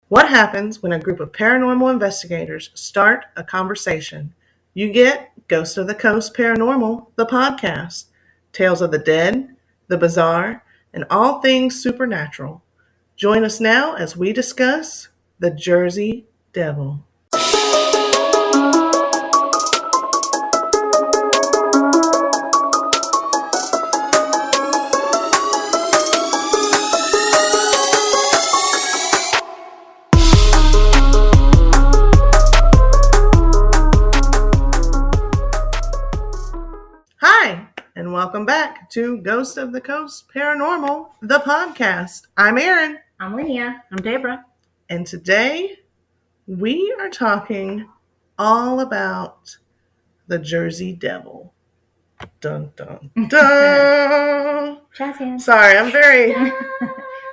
What happens when a group of paranormal investigators start a conversation? You get Ghost of the Coast Paranormal, the podcast. Tales of the dead, the bizarre, and all things supernatural. Join us now as we discuss the Jersey Devil. Hi, and welcome back to Ghost of the Coast Paranormal, the podcast. I'm Erin. I'm Linnea. I'm Deborah. And today we are talking all about the Jersey Devil. Dun, dun, dun. Jazz hands. Sorry, I'm very in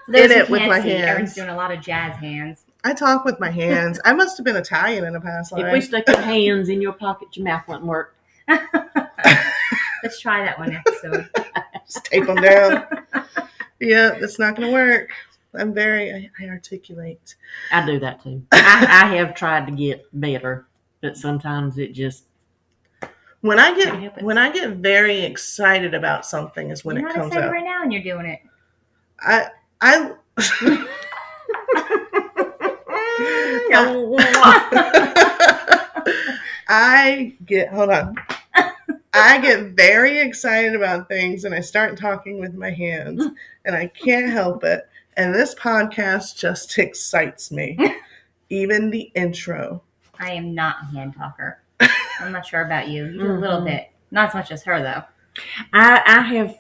it with my hands. Erin's doing a lot of jazz hands. I talk with my hands. I must have been Italian in a past life. If we stuck your hands in your pocket, your mouth wouldn't work. Let's try that one episode. Just tape them down. Yeah, that's not going to work. I articulate. I do that too. I have tried to get better, but sometimes it just When I get very excited about something is when You're it comes not excited out. right now, and you're doing it. I I get very excited about things and I start talking with my hands and I can't help it. And this podcast just excites me. Even the intro. I am not a hand talker. I'm not sure about you. You do a little bit. Not as much as her, though. I have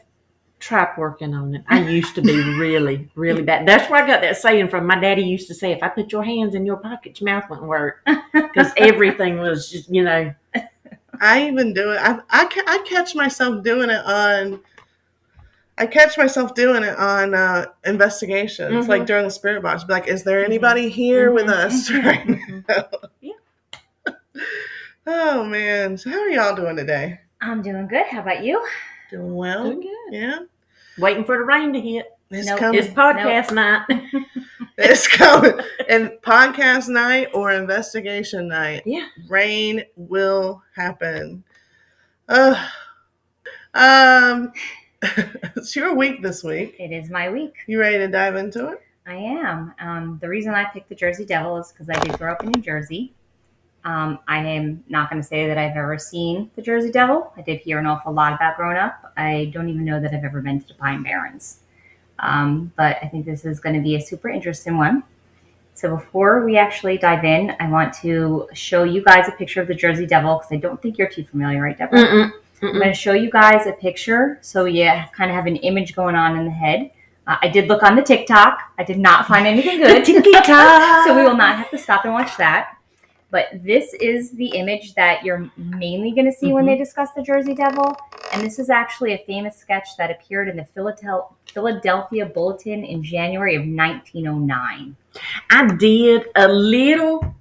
tried working on it. I used to be really, really bad. That's where I got that saying from. My daddy used to say, if I put your hands in your pocket, your mouth wouldn't work. Because everything was just, I even do it. I catch myself doing it on. Investigations, like during the spirit box. Be like, is there anybody here with us right now? Yeah. Oh man! So how are y'all doing today? I'm doing good. How about you? Doing well. Doing good. Yeah. Waiting for the rain to hit. It's Nope. coming. It's podcast night. It's coming. And podcast night or investigation night. Yeah. Rain will happen. It's your week this week. It is my week. You ready to dive into it? I am. The reason I picked the Jersey Devil is because I did grow up in New Jersey. I am not going to say that I've ever seen the Jersey Devil. I did hear an awful lot about growing up. I don't even know that I've ever been to the Barrens. But I think this is going to be a super interesting one. So before we actually dive in, I want to show you guys a picture of the Jersey Devil because I don't think you're too familiar, right, Deborah? Mm-mm. I'm going to show you guys a picture so you kind of have an image going on in the head. I did look on the TikTok. I did not find anything good. So we will not have to stop and watch that. But this is the image that you're mainly going to see when they discuss the Jersey Devil. And this is actually a famous sketch that appeared in the Philadelphia Bulletin in January of 1909. I did a little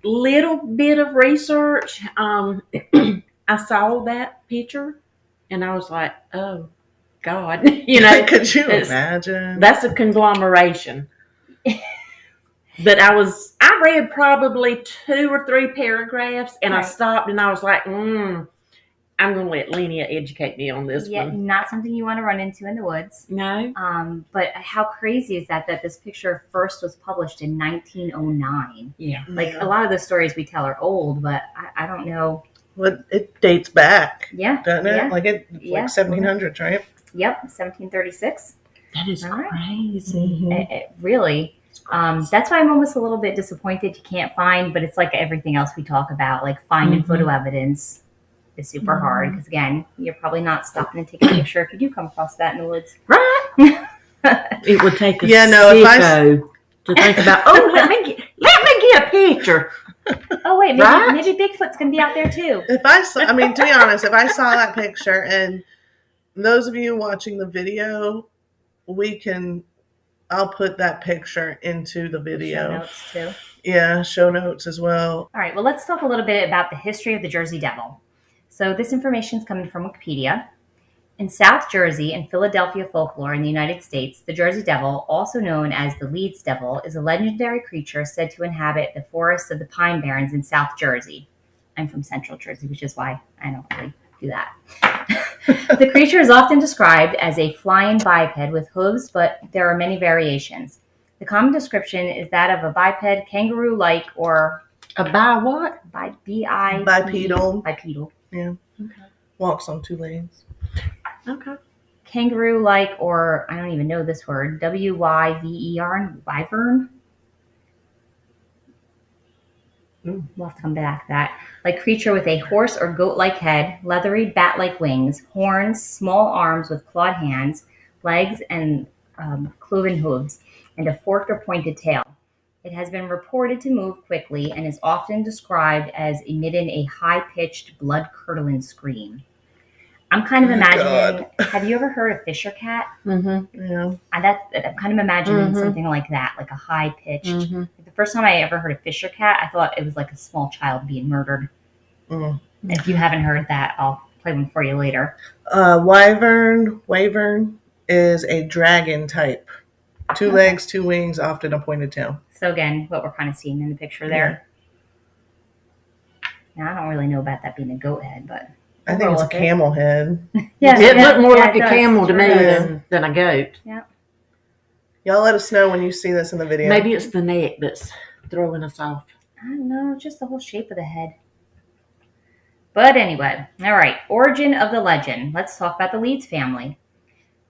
bit of research. I saw that picture and I was like, oh God, Could you imagine? That's a conglomeration. But I read probably 2 or 3 paragraphs and I stopped and I was like, I'm going to let Linnea educate me on this one. Not something you want to run into in the woods. No. But how crazy is that this picture first was published in 1909? Yeah. Like a lot of the stories we tell are old, but I don't know. Well, it dates back. Yeah. Doesn't it? Yeah. Like 1700s, right? Yep. 1736. That is All right. crazy. It really. That's why I'm almost a little bit disappointed you can't find, but it's like everything else we talk about, like finding photo evidence is super hard because, again, you're probably not stopping and taking a picture if you do come across that in the woods. Right. It would take a sicko to think about, let me get a picture. Oh, wait, maybe Bigfoot's going to be out there too. To be honest, if I saw that picture, and those of you watching the video, I'll put that picture into the video. Show notes too. Yeah, show notes as well. All right, well, let's talk a little bit about the history of the Jersey Devil. So this information is coming from Wikipedia. In South Jersey and Philadelphia folklore in the United States, the Jersey Devil, also known as the Leeds Devil, is a legendary creature said to inhabit the forests of the Pine Barrens in South Jersey. I'm from Central Jersey, which is why I don't really do that. The creature is often described as a flying biped with hooves, but there are many variations. The common description is that of a biped, kangaroo-like, or A bi what? Bipedal. Bipedal. Yeah. Okay. Walks on two legs. Okay. Kangaroo-like, or I don't even know this word, wyvern, wyvern. We'll have to come back to that. Like creature with a horse or goat-like head, leathery bat-like wings, horns, small arms with clawed hands, legs, and cloven hooves, and a forked or pointed tail. It has been reported to move quickly and is often described as emitting a high-pitched, blood-curdling scream. I'm kind of imagining. Have you ever heard of Fisher Cat? Mm-hmm. Yeah. I'm kind of imagining something like that, like a high-pitched. Mm-hmm. The first time I ever heard of Fisher Cat, I thought it was like a small child being murdered. Mm. If you haven't heard that, I'll play one for you later. Wyvern is a dragon type. Two legs, two wings, often a pointed tail. So again, what we're kind of seeing in the picture there. Now, I don't really know about that being a goat head, but I think it's a camel head. It looked more like it a does. camel to me Yeah. than a goat. Y'all let us know when you see this in the video. Maybe it's the neck that's throwing us off. I don't know, just the whole shape of the head. But anyway, all right, origin of the legend. Let's talk about the Leeds family.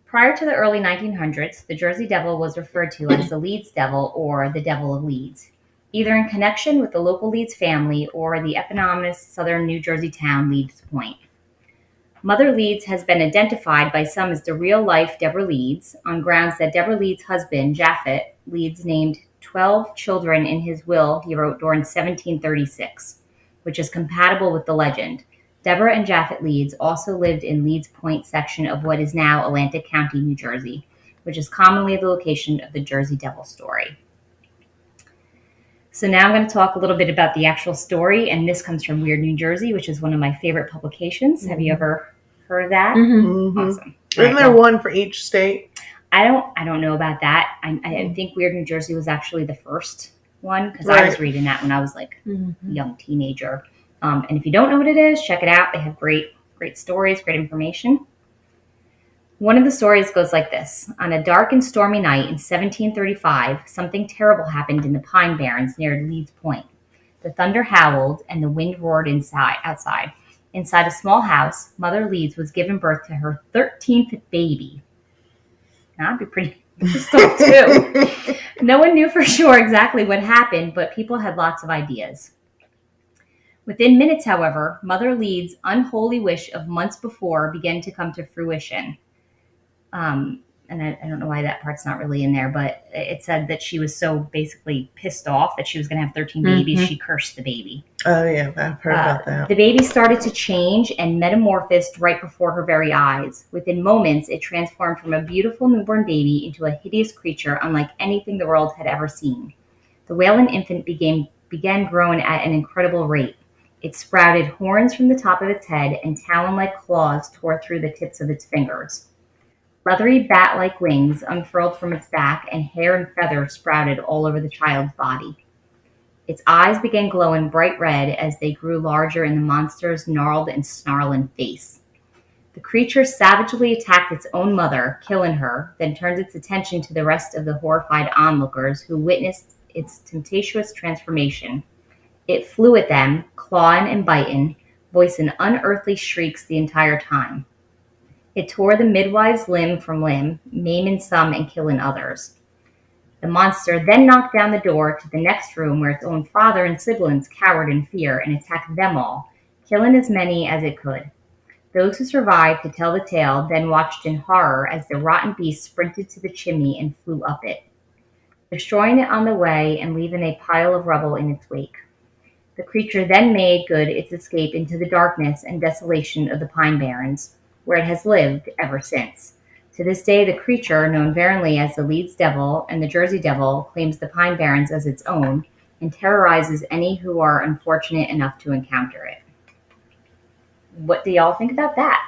Prior to the early 1900s, the Jersey Devil was referred to as the Leeds Devil or the Devil of Leeds, either in connection with the local Leeds family or the eponymous southern New Jersey town Leeds Point. Mother Leeds has been identified by some as the real-life Deborah Leeds on grounds that Deborah Leeds' husband, Japhet Leeds, named 12 children in his will he wrote during 1736, which is compatible with the legend. Deborah and Japhet Leeds also lived in Leeds Point section of what is now Atlantic County, New Jersey, which is commonly the location of the Jersey Devil story. So now I'm going to talk a little bit about the actual story, and this comes from Weird New Jersey, which is one of my favorite publications. Mm-hmm. Have you ever heard of that? Mm-hmm. Awesome. Isn't there one for each state? I don't know about that. I think Weird New Jersey was actually the first one because I was reading that when I was like a young teenager. And if you don't know what it is, check it out. They have great stories, great information. One of the stories goes like this. On a dark and stormy night in 1735, something terrible happened in the Pine Barrens near Leeds Point. The thunder howled and the wind roared outside. Inside a small house, Mother Leeds was giving birth to her 13th baby. That'd be pretty stuff too. No one knew for sure exactly what happened, but people had lots of ideas. Within minutes, however, Mother Leeds' unholy wish of months before began to come to fruition. And I don't know why that part's not really in there, but it said that she was so basically pissed off that she was going to have 13 babies, she cursed the baby. Oh, yeah, I've heard about that. The baby started to change and metamorphosed right before her very eyes. Within moments, it transformed from a beautiful newborn baby into a hideous creature unlike anything the world had ever seen. The wailing infant began growing at an incredible rate. It sprouted horns from the top of its head, and talon-like claws tore through the tips of its fingers. Leathery bat-like wings unfurled from its back, and hair and feathers sprouted all over the child's body. Its eyes began glowing bright red as they grew larger in the monster's gnarled and snarling face. The creature savagely attacked its own mother, killing her, then turned its attention to the rest of the horrified onlookers who witnessed its tempestuous transformation. It flew at them, clawing and biting, voicing unearthly shrieks the entire time. It tore the midwives limb from limb, maiming some and killing others. The monster then knocked down the door to the next room where its own father and siblings cowered in fear and attacked them all, killing as many as it could. Those who survived to tell the tale then watched in horror as the rotten beast sprinted to the chimney and flew up it, destroying it on the way and leaving a pile of rubble in its wake. The creature then made good its escape into the darkness and desolation of the Pine Barrens, where it has lived ever since. To this day, the creature, known variantly as the Leeds Devil and the Jersey Devil, claims the Pine Barrens as its own and terrorizes any who are unfortunate enough to encounter it. What do y'all think about that?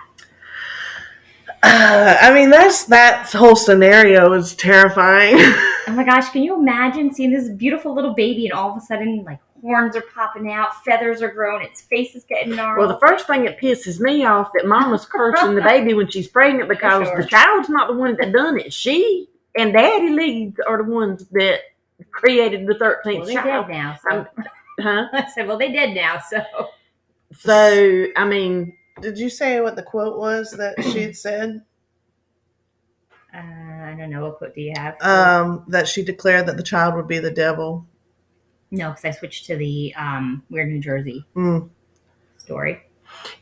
I mean, that whole scenario is terrifying. Oh my gosh, can you imagine seeing this beautiful little baby and all of a sudden, like, horns are popping out, feathers are growing, its face is getting gnarled? Well, the first thing that pisses me off that mama's cursing the baby when she's pregnant because the child's not the one that done it. She and daddy leads are the ones that created the 13th Well, child. They dead now, so. Huh? I said, well, they dead now, so. So, I mean. Did you say what the quote was that she had said? I don't know. What quote do you have? That she declared that the child would be the devil. No, because I switched to the Weird New Jersey story.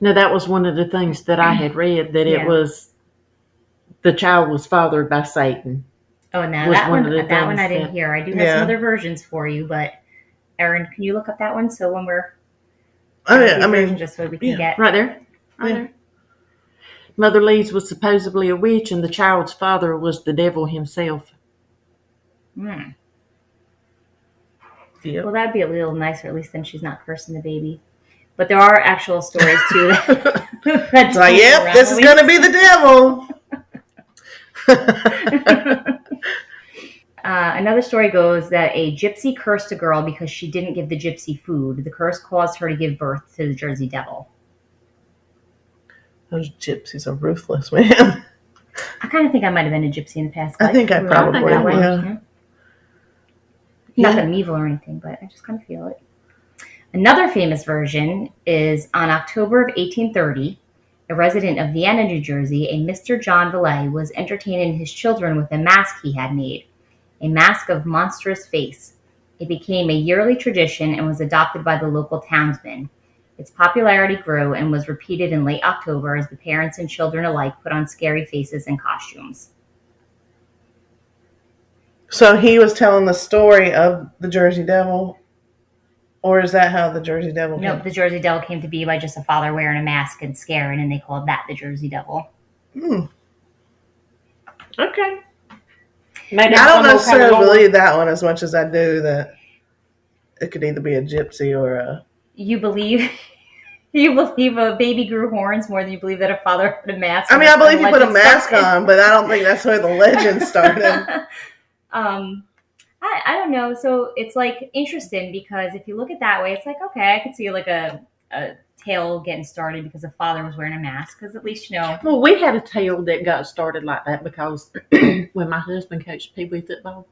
No, that was one of the things that I had read, that it was the child was fathered by Satan. Oh, now that one I didn't hear. I do have some other versions for you, but Erin, can you look up that one? So when we're just so we can get right there. Right there. Mother Leeds was supposedly a witch, and the child's father was the devil himself. Yep. Well, that'd be a little nicer, at least then she's not cursing the baby. But there are actual stories too. That's like, yep, this is going to be the devil. Another story goes that a gypsy cursed a girl because she didn't give the gypsy food. The curse caused her to give birth to the Jersey Devil. Those gypsies are ruthless, man. I kind of think I might have been a gypsy in the past life. I think I probably would. Yeah. Not that I'm evil or anything, but I just kind of feel it. Another famous version is on October of 1830, a resident of Vienna, New Jersey, a Mr. John Villay was entertaining his children with a mask he had made, a mask of monstrous face. It became a yearly tradition and was adopted by the local townsmen. Its popularity grew and was repeated in late October as the parents and children alike put on scary faces and costumes. So he was telling the story of the Jersey Devil? Or is that how the Jersey Devil came? Nope, the Jersey Devil came to be by just a father wearing a mask and scaring, and they called that the Jersey Devil. Okay. I don't necessarily believe that one as much as I do that it could either be a gypsy or a... You believe a baby grew horns more than you believe that a father had a mask? I mean, I believe he put a mask on, but I don't think that's where the legend started. I don't know. So it's like interesting because if you look at it that way, it's like, okay, I could see like a tale getting started because a father was wearing a mask, because at least, you know. Well, we had a tale that got started like that because when my husband coached Pee Wee football,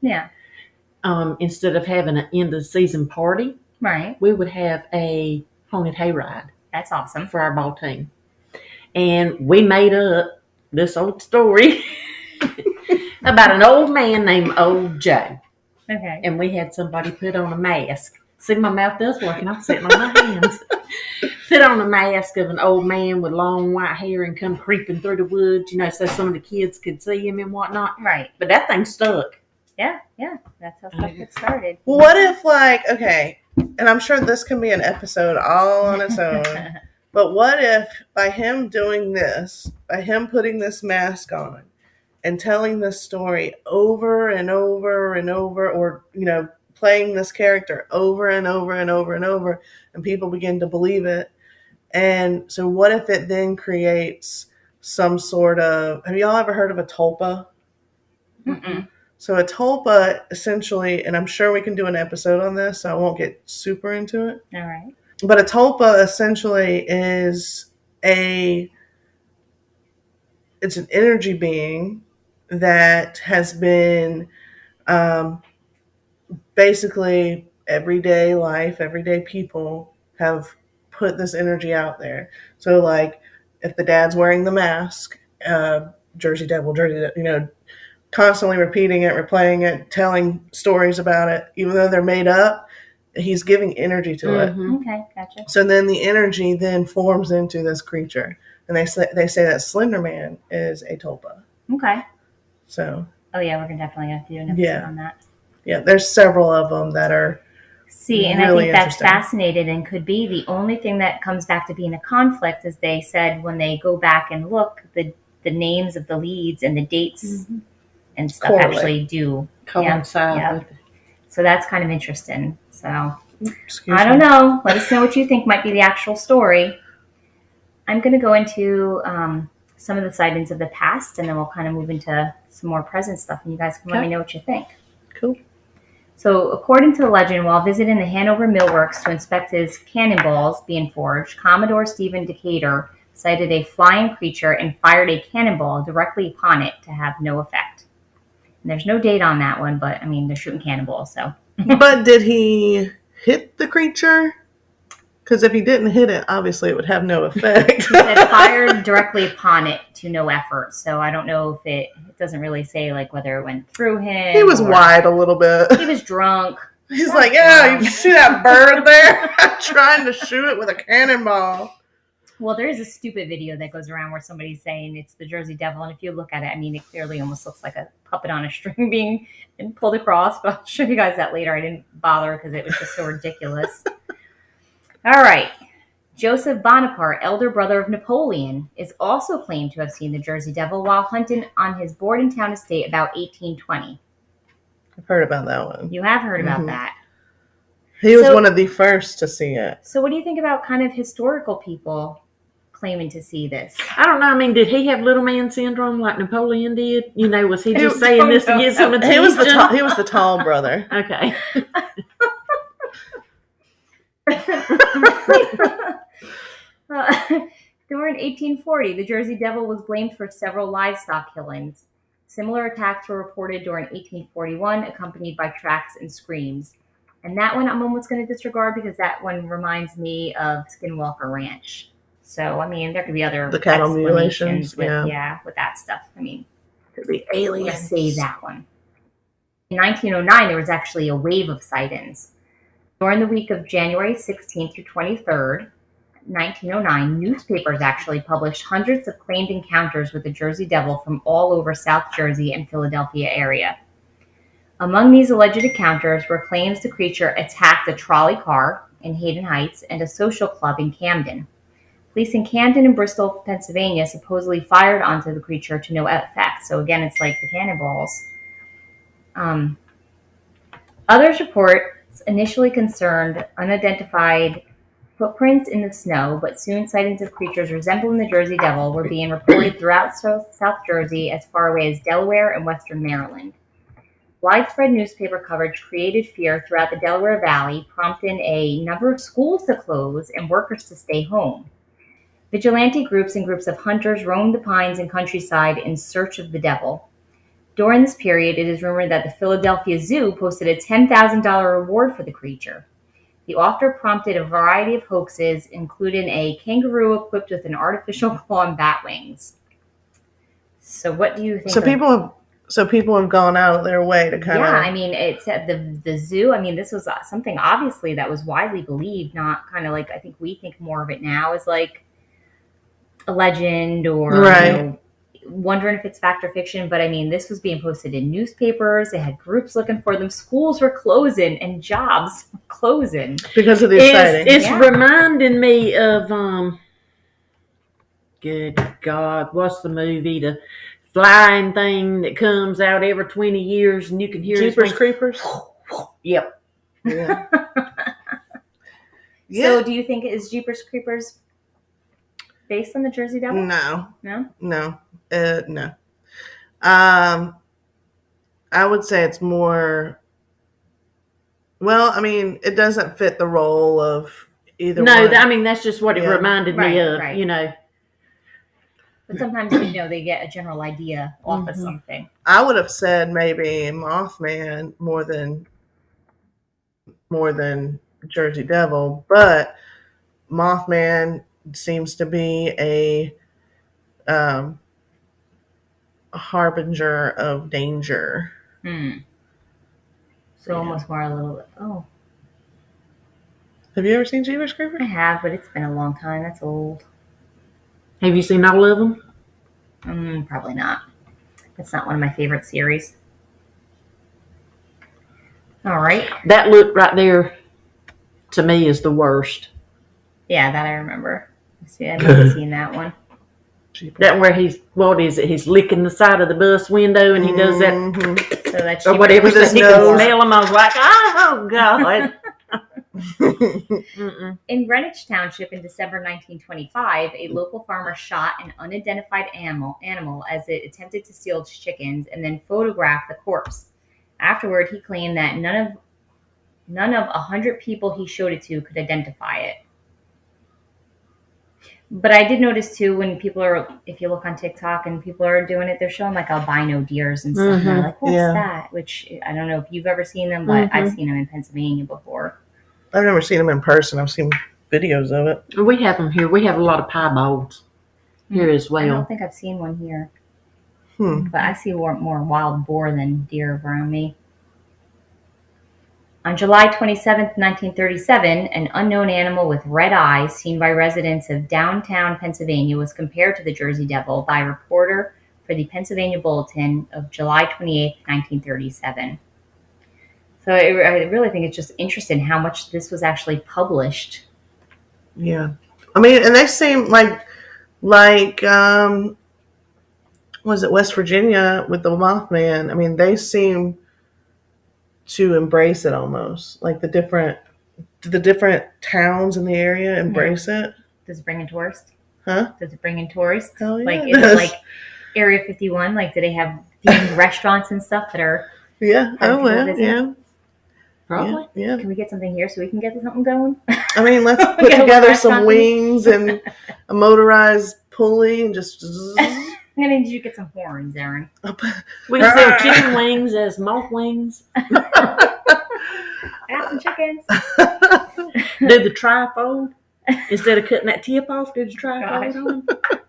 instead of having an end of season party, right, we would have a haunted hayride. That's awesome. For our ball team. And we made up this old story about an old man named Old Joe. Okay. And we had somebody put on a mask. See, my mouth does work, and I'm sitting on my hands. Put on a mask of an old man with long white hair and come creeping through the woods, you know, so some of the kids could see him and whatnot. Right. But that thing stuck. Yeah. That's how stuff gets started. Well, what if, like, okay, and I'm sure this can be an episode all on its own, but what if by him doing this, by him putting this mask on and telling this story over and over and over, or, you know, playing this character over and over and over and over, and people begin to believe it. And so what if it then creates some sort of, have y'all ever heard of a tulpa? Mm-mm. So a tulpa essentially, and I'm sure we can do an episode on this, so I won't get super into it. All right. But a tulpa essentially is it's an energy being that has been basically everyday life, everyday people have put this energy out there. So like if the dad's wearing the mask, Jersey Devil, you know, constantly repeating it, replaying it, telling stories about it, even though they're made up, he's giving energy to it. Okay, gotcha. So then the energy then forms into this creature. And they say that Slender Man is a tulpa. Okay. So. Oh yeah, we're definitely gonna do an episode on that. Yeah, there's several of them that are. See, and really I think that's fascinating and could be the only thing that comes back to being a conflict, as they said when they go back and look, the names of the leads and the dates and stuff actually do coincide with it. So that's kind of interesting. So I don't know. Let us know what you think might be the actual story. I'm going to go into some of the sightings of the past, and then we'll kind of move into some more present stuff, and you guys can let me know what you think. Cool. So, according to the legend, while visiting the Hanover Millworks to inspect his cannonballs being forged, Commodore Stephen Decatur sighted a flying creature and fired a cannonball directly upon it to have no effect. And there's no date on that one, but I mean, they're shooting cannonballs, so. But did he hit the creature? Because if he didn't hit it, obviously it would have no effect. He said fired directly upon it to no effort. So I don't know if it doesn't really say like whether it went through him. He was wide a little bit. He was drunk. He's like, yeah, you see that bird there? I'm trying to shoot it with a cannonball. Well, there is a stupid video that goes around where somebody's saying it's the Jersey Devil. And if you look at it, I mean, it clearly almost looks like a puppet on a string being pulled across. But I'll show you guys that later. I didn't bother because it was just so ridiculous. All right. Joseph Bonaparte, elder brother of Napoleon, is also claimed to have seen the Jersey Devil while hunting on his Bordentown estate about 1820. I've heard about that one. You have heard about that. He was one of the first to see it. So what do you think about kind of historical people claiming to see this? I don't know. I mean, did he have little man syndrome like Napoleon did? You know, was he just saying this to get some attention? He was the tall brother. Okay. During 1840, the Jersey Devil was blamed for several livestock killings. Similar attacks were reported during 1841, accompanied by tracks and screams. And that one I'm almost going to disregard because that one reminds me of Skinwalker Ranch. So, I mean, there could be other the cattle mutilations with that stuff. I mean, could be aliens. Let's say that one. In 1909, there was actually a wave of sightings. During the week of January 16th through 23rd, 1909, newspapers actually published hundreds of claimed encounters with the Jersey Devil from all over South Jersey and Philadelphia area. Among these alleged encounters were claims the creature attacked a trolley car in Hayden Heights and a social club in Camden. Police in Camden and Bristol, Pennsylvania supposedly fired onto the creature to no effect. So again, it's like the cannonballs. Others reports initially concerned unidentified footprints in the snow, but soon sightings of creatures resembling the Jersey Devil were being reported throughout South Jersey as far away as Delaware and western Maryland. Widespread newspaper coverage created fear throughout the Delaware Valley, prompting a number of schools to close and workers to stay home. Vigilante groups and groups of hunters roamed the pines and countryside in search of the devil. During this period, it is rumored that the Philadelphia Zoo posted a $10,000 reward for the creature. The offer prompted a variety of hoaxes, including a kangaroo equipped with an artificial claw and bat wings. So what do you think? So people have gone out of their way to kind of... Yeah, I mean, it's at the zoo. I mean, this was something obviously that was widely believed, not kind of like, I think we think more of it now as like a legend or right. Wondering if it's fact or fiction. But I mean, this was being posted in newspapers. They had groups looking for them. Schools were closing and jobs were closing. Because of the sighting. It's reminding me of, good God, what's the movie? The flying thing that comes out every 20 years and you can hear Jeepers Creepers? Yep. Yeah. So do you think it is Jeepers Creepers based on the Jersey Devil? No. No? No. I would say it's more... Well, I mean, it doesn't fit the role of either one. No, I mean, that's just what it reminded me of, you know. But sometimes, they get a general idea off of something. I would have said maybe Mothman more than Jersey Devil, but Mothman seems to be a harbinger of danger. So almost more a little bit. Oh. Have you ever seen Jeepers Creepers? I have, but it's been a long time. That's old. Have you seen all of them? Probably not. It's not one of my favorite series. All right. That look right there, to me, is the worst. Yeah, that I remember. See, I've never seen that one. That where he's licking the side of the bus window and he does that. So that's or whatever, so he can smell them. I was like, oh, God. Mm-mm. In Greenwich Township in December 1925, a local farmer shot an unidentified animal as it attempted to steal chickens and then photographed the corpse. Afterward, he claimed that none of 100 people he showed it to could identify it. But I did notice too when people are, if you look on TikTok and people are doing it, they're showing like albino deers and stuff. And they're like, what's that? Which I don't know if you've ever seen them, but I've seen them in Pennsylvania before. I've never seen them in person. I've seen videos of it. We have them here. We have a lot of piebalds here as well. I don't think I've seen one here. Hmm. But I see more wild boar than deer around me. On July 27, 1937, an unknown animal with red eyes seen by residents of downtown Pennsylvania was compared to the Jersey Devil by a reporter for the Pennsylvania Bulletin of July 28, 1937. So I really think it's just interesting how much this was actually published. Yeah. I mean, and they seem like was it West Virginia with the Mothman? I mean, they seem to embrace it almost. Like the different towns in the area embrace it. Does it bring in tourists? Huh? Does it bring in tourists? Hell yeah, Like, it is it does. like Area 51? Like, do they have themed restaurants and stuff that are... Yeah. Have Oh, people well, visit? yeah. Probably. Yeah. Can we get something here so we can get something going? I mean, let's put Get a together some restaurant wings and a motorized pulley and just. I'm going to need you to get some horns, Aaron. We can sell chicken wings as moth wings. I got some chickens. Do the trifold. Instead of cutting that tip off, do the trifold on.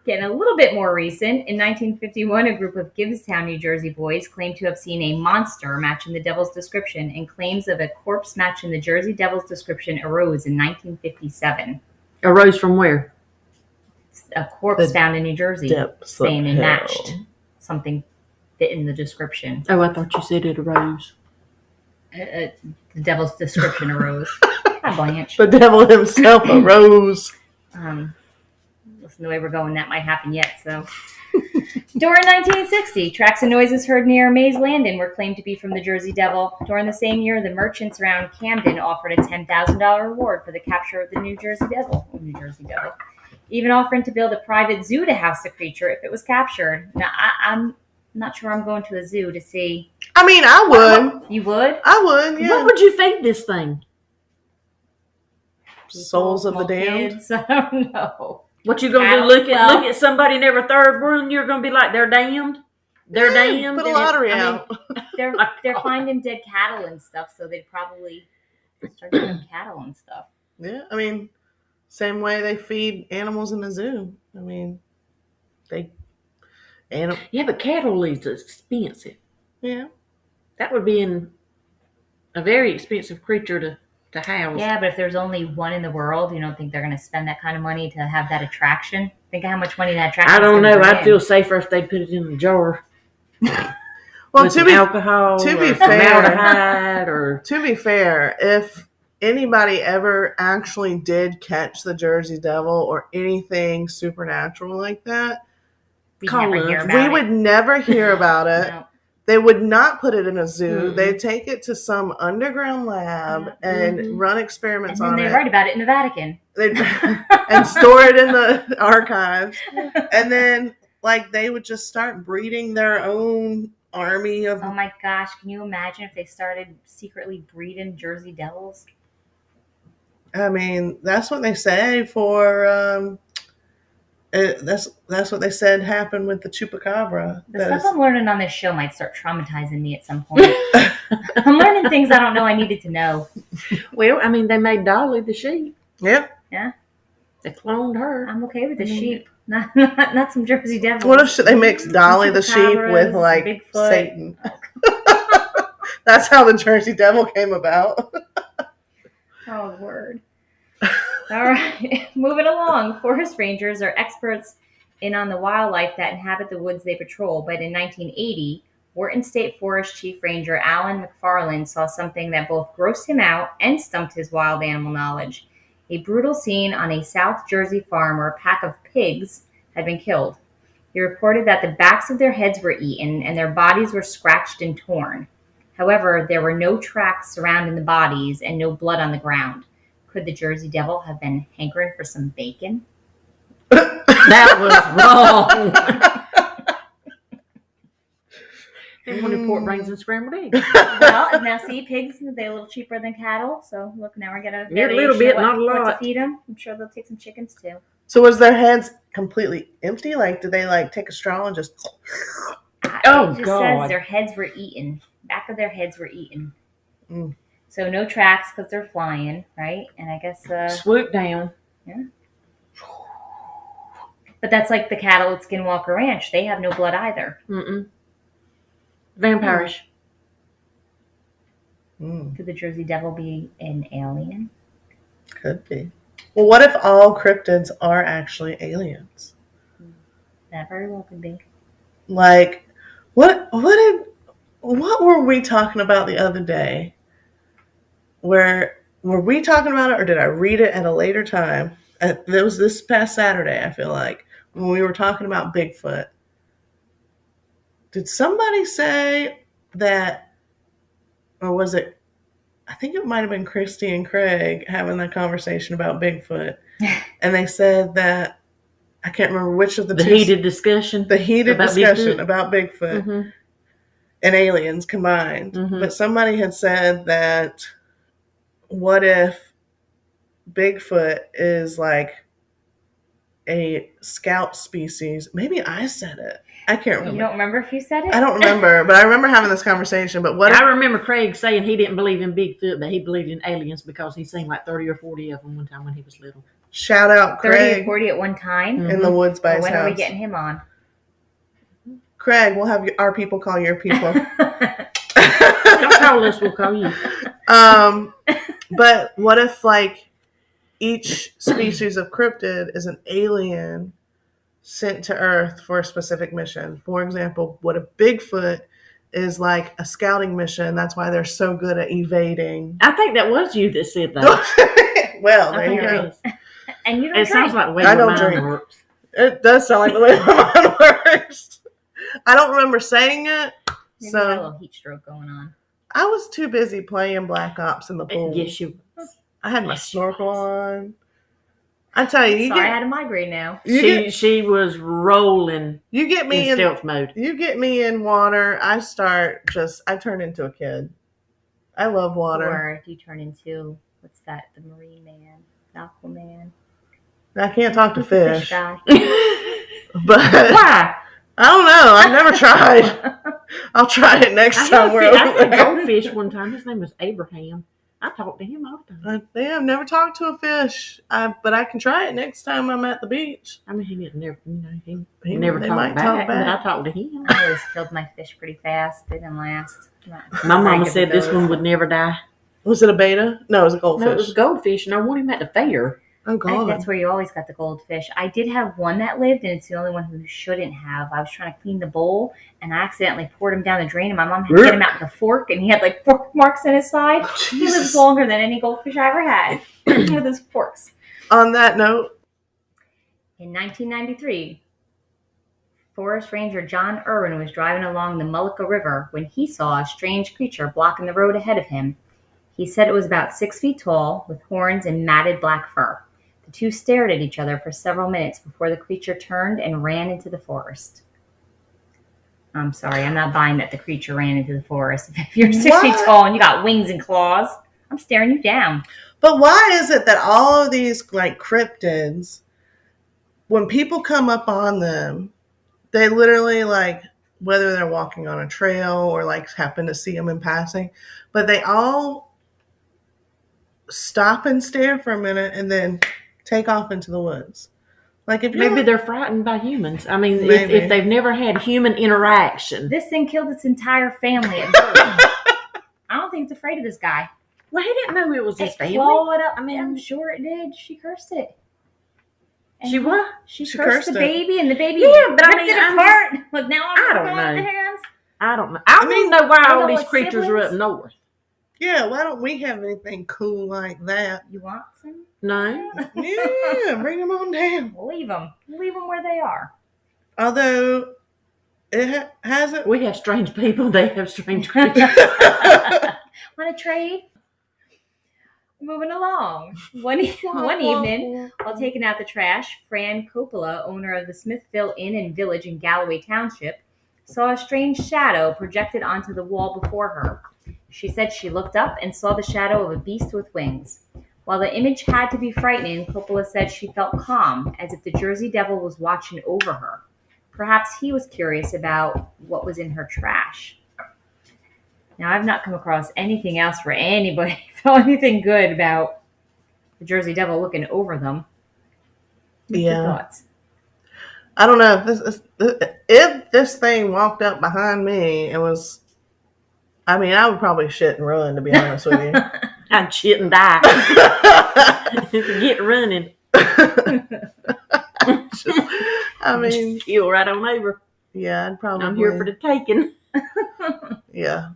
Getting a little bit more recent, in 1951, a group of Gibbstown, New Jersey boys claimed to have seen a monster matching the devil's description, and claims of a corpse matching the Jersey Devil's description arose in 1957. Arose from where? A corpse found in New Jersey saying it hell. matched something fit in the description. Oh, I thought you said it arose. The devil's description arose. Not Blanche. The devil himself arose. Listen, the way we're going, that might happen yet. So, during 1960, tracks and noises heard near Mays Landing were claimed to be from the Jersey Devil. During the same year, the merchants around Camden offered a $10,000 reward for the capture of the New Jersey Devil, even offering to build a private zoo to house the creature if it was captured. Now, I'm not sure I'm going to a zoo to see. I mean, I would. You would? I would, yeah. What would you feed this thing? Souls of the Small damned? kids? I don't know. What you gonna do? Look at somebody in every third room. You're gonna be like, they're damned. They're damned. Put a lottery out. They're finding dead cattle and stuff, so they'd probably start getting cattle and stuff. Yeah, I mean, same way they feed animals in the zoo. I mean, Yeah, but cattle is expensive. Yeah. That would be a very expensive creature to house. Yeah, but if there's only one in the world, you don't think they're going to spend that kind of money to have that attraction? Think of how much money that attraction. I don't know. I'd feel safer if they put it in a jar. Well, with some alcohol, to be or fair, formaldehyde, or to be fair, if anybody ever actually did catch the Jersey Devil or anything supernatural like that, we would never hear about it. No. They would not put it in a zoo. Mm-hmm. They'd take it to some underground lab and run experiments on it. And then they write about it in the Vatican. And store it in the archives. And then, they would just start breeding their own army of... Oh my gosh, can you imagine if they started secretly breeding Jersey Devils? I mean, that's what they say for... that's what they said happened with the chupacabra. The stuff I'm learning on this show might start traumatizing me at some point. I'm learning things I don't know I needed to know. Well, I mean, they made Dolly the sheep. Yep. Yeah. They cloned her. I'm okay with the sheep. Not some Jersey Devils. What if they mix Dolly the sheep with Bigfoot. Satan? That's how the Jersey Devil came about. Oh, word. All right, moving along. Forest rangers are experts on the wildlife that inhabit the woods they patrol, but in 1980, Wharton State Forest Chief Ranger Alan McFarland saw something that both grossed him out and stumped his wild animal knowledge. A brutal scene on a South Jersey farm where a pack of pigs had been killed. He reported that the backs of their heads were eaten and their bodies were scratched and torn. However, there were no tracks surrounding the bodies and no blood on the ground. Could the Jersey Devil have been hankering for some bacon? That was wrong. They wanted pork brains and scrambled eggs. Well, now see, pigs, they're a little cheaper than cattle. So look, now we're going to Yeah, a little bit, not a lot. to feed them. I'm sure they'll take some chickens too. So was their heads completely empty? Like, did they like take a straw and just? Oh, it just God. says their heads were eaten. Back of their heads were eaten. Mm. So no tracks because they're flying, right? And I guess swoop down. Yeah. But that's like the cattle at Skinwalker Ranch. They have no blood either. Mm-mm. Vampirish. Mm. Could the Jersey Devil be an alien? Could be. Well, what if all cryptids are actually aliens? That very well could be. Like, what were we talking about the other day? Were we talking about it, or did I read it at a later time? It was this past Saturday, I feel like, when we were talking about Bigfoot. Did somebody say that, or was it, I think it might have been Christy and Craig having that conversation about Bigfoot. And they said that, I can't remember which of the two. Heated discussion. The heated about discussion Bigfoot. about Bigfoot Mm-hmm. and aliens combined. Mm-hmm. But somebody had said that, what if Bigfoot is like a scout species? Maybe I said it. I can't remember. You don't remember if you said it? I don't remember, but I remember having this conversation. But what? I remember Craig saying he didn't believe in Bigfoot, but he believed in aliens because he seen like 30 or 40 of them one time when he was little. Shout out 30 Craig or 40 at one time? in the woods by his when house. are we getting him on? Craig, we'll have our people call your people. Don't call us, we'll call you. But what if like each species of cryptid is an alien sent to Earth for a specific mission? For example, what if Bigfoot is like a scouting mission? That's why they're so good at evading. I think that was you that said that. Well, I there you think go. it is. And you don't It sounds drink. like the way I your don't mind drink. works. It does sound like the way mine works. I don't remember saying it, Maybe you had a so little heat stroke going on. I was too busy playing Black Ops in the pool. Yes, you. I had my snorkel on. I tell you, Sorry, I had a migraine now. She was rolling you get me in stealth mode. You get me in water, I turn into a kid. I love water. Or if you turn into, what's that, the Marine Man, Aquaman. I can't talk to Who's the fish, guy? but Why? I don't know. I've never tried. I'll try it next time we're I over had a there. goldfish one time. His name was Abraham. I talked to him all the time. I've never talked to a fish, but I can try it next time I'm at the beach. I mean, he never, he They never might talked back, talk but back. I talked to him. I always killed my fish pretty fast. They didn't last. My mama said this one would never die. Was it a beta? No, it was a goldfish. No, it was a goldfish, and I want him at the fair. Oh, I God. think that's where you always got the goldfish. I did have one that lived, and it's the only one who shouldn't have. I was trying to clean the bowl, and I accidentally poured him down the drain, and my mom had to get him out with a fork, and he had like fork marks in his side. He lives Jesus. longer than any goldfish I ever had with his forks. On that note, In 1993, Forest Ranger John Irwin was driving along the Mullica River when he saw a strange creature blocking the road ahead of him. He said it was about 6 feet tall, with horns and matted black fur. The two stared at each other for several minutes before the creature turned and ran into the forest. I'm sorry, I'm not buying that the creature ran into the forest. If you're 6 feet What? tall and you got wings and claws, I'm staring you down. but why is it that all of these like cryptids, when people come up on them, they literally like, whether they're walking on a trail or like happen to see them in passing, but they all stop and stare for a minute and then take off into the woods. Like if Maybe they're frightened by humans. I mean, Maybe. if they've never had human interaction. This thing killed its entire family at birth. I don't think it's afraid of this guy. Well, he didn't know it was his It family. clawed up. I mean- I'm sure it did. She cursed it. And She what? She She cursed cursed the it. baby, and the baby Yeah, but I ripped mean, it I'm apart. Look, now I I'm don't going with know. the hands. I don't know. I mean, don't know why I all know these what creatures are up siblings- north. yeah, why don't we have anything cool like that? You want some? No. Yeah, bring them on down. Leave them. Leave them where they are. Although It hasn't. We have strange people. They have strange creatures. Want to trade? Moving along. One evening, while taking out the trash, Fran Coppola, owner of the Smithville Inn and Village in Galloway Township, saw a strange shadow projected onto the wall before her. She said she looked up and saw the shadow of a beast with wings. While the image had to be frightening, Coppola said she felt calm, as if the Jersey Devil was watching over her. Perhaps he was curious about what was in her trash. Now, I've not come across anything else where anybody felt anything good about the Jersey Devil looking over them. What's your thoughts? I don't know if this thing walked up behind me and was. I mean, I would probably shit and run, to be honest with you. I'd shit and die. Get running. I mean, just kill right on over. Yeah, I'd probably. I'm here for the taking. Yeah.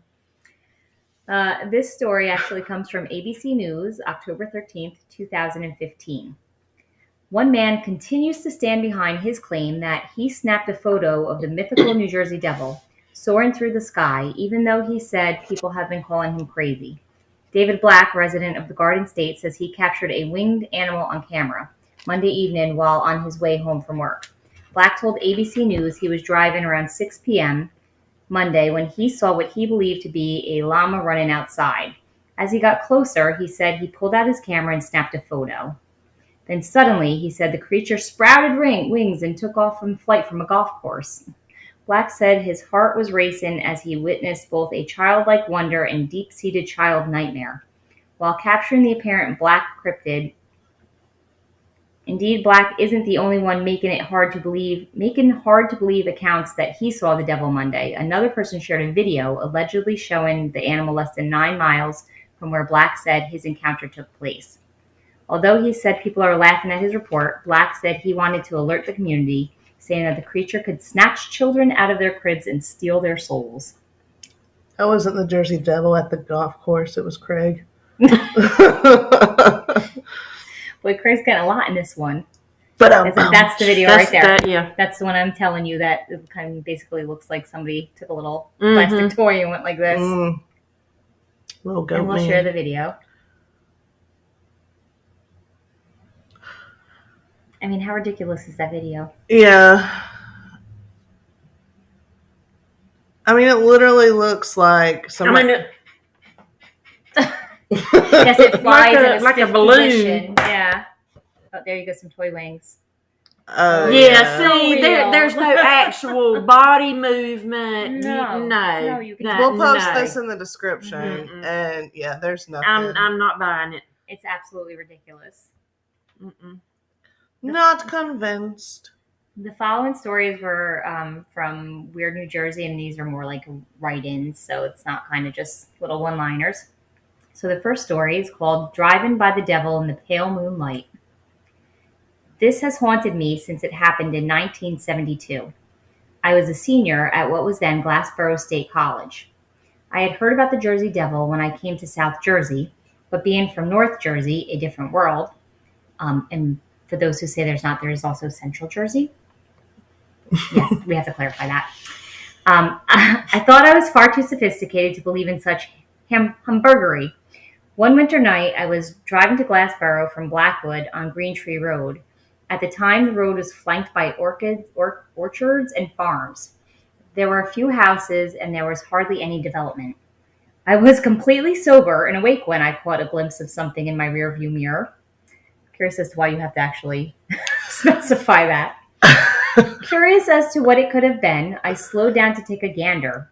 This story actually comes from ABC News, October 13th, 2015. One man continues to stand behind his claim that he snapped a photo of the mythical New Jersey Devil soaring through the sky, even though he said people have been calling him crazy. David Black, resident of the Garden State, says he captured a winged animal on camera Monday evening while on his way home from work. Black told ABC News he was driving around 6 p.m. Monday when he saw what he believed to be a llama running outside. As he got closer, he said he pulled out his camera and snapped a photo. Then suddenly, he said the creature sprouted wings and took off in flight from a golf course. Black said his heart was racing as he witnessed both a childlike wonder and deep-seated child nightmare. While capturing the apparent black cryptid, indeed, Black isn't the only one making hard to believe accounts that he saw the devil Monday. Another person shared a video allegedly showing the animal less than 9 miles from where Black said his encounter took place. Although he said people are laughing at his report, Black said he wanted to alert the community, saying that the creature could snatch children out of their cribs and steal their souls. That wasn't the Jersey Devil at the golf course. It was Craig. Boy, Craig's got a lot in this one. But that's the video right there. Yeah. That's the one I'm telling you that it kind of basically looks like somebody took a little plastic toy and went like this. Little goat and we'll share the video. I mean, how ridiculous is that video? Yeah. I mean, it literally looks like somebody... Yes, it flies in a like stiff a balloon. position. Yeah. Oh, there you go, some toy wings. Oh, yeah. See, there's no actual body movement. No, you can. We'll post this in the description, and yeah, there's nothing. I'm not buying it. It's absolutely ridiculous. Not convinced. The following stories were from Weird New Jersey, and these are more like write-ins, so it's not kind of just little one-liners. So the first story is called Driving by the Devil in the Pale Moonlight. This has haunted me since it happened in 1972. I was a senior at what was then Glassboro State College. I had heard about the Jersey Devil when I came to South Jersey, but being from North Jersey, a different world, and for those who say there's not, there is also Central Jersey. Yes, we have to clarify that. I thought I was far too sophisticated to believe in such hamburgery. One winter night, I was driving to Glassboro from Blackwood on Green Tree Road. At the time, the road was flanked by orchards and farms. There were a few houses, and there was hardly any development. I was completely sober and awake when I caught a glimpse of something in my rearview mirror. Curious as to why you have to actually specify that. Curious as to what it could have been, I slowed down to take a gander.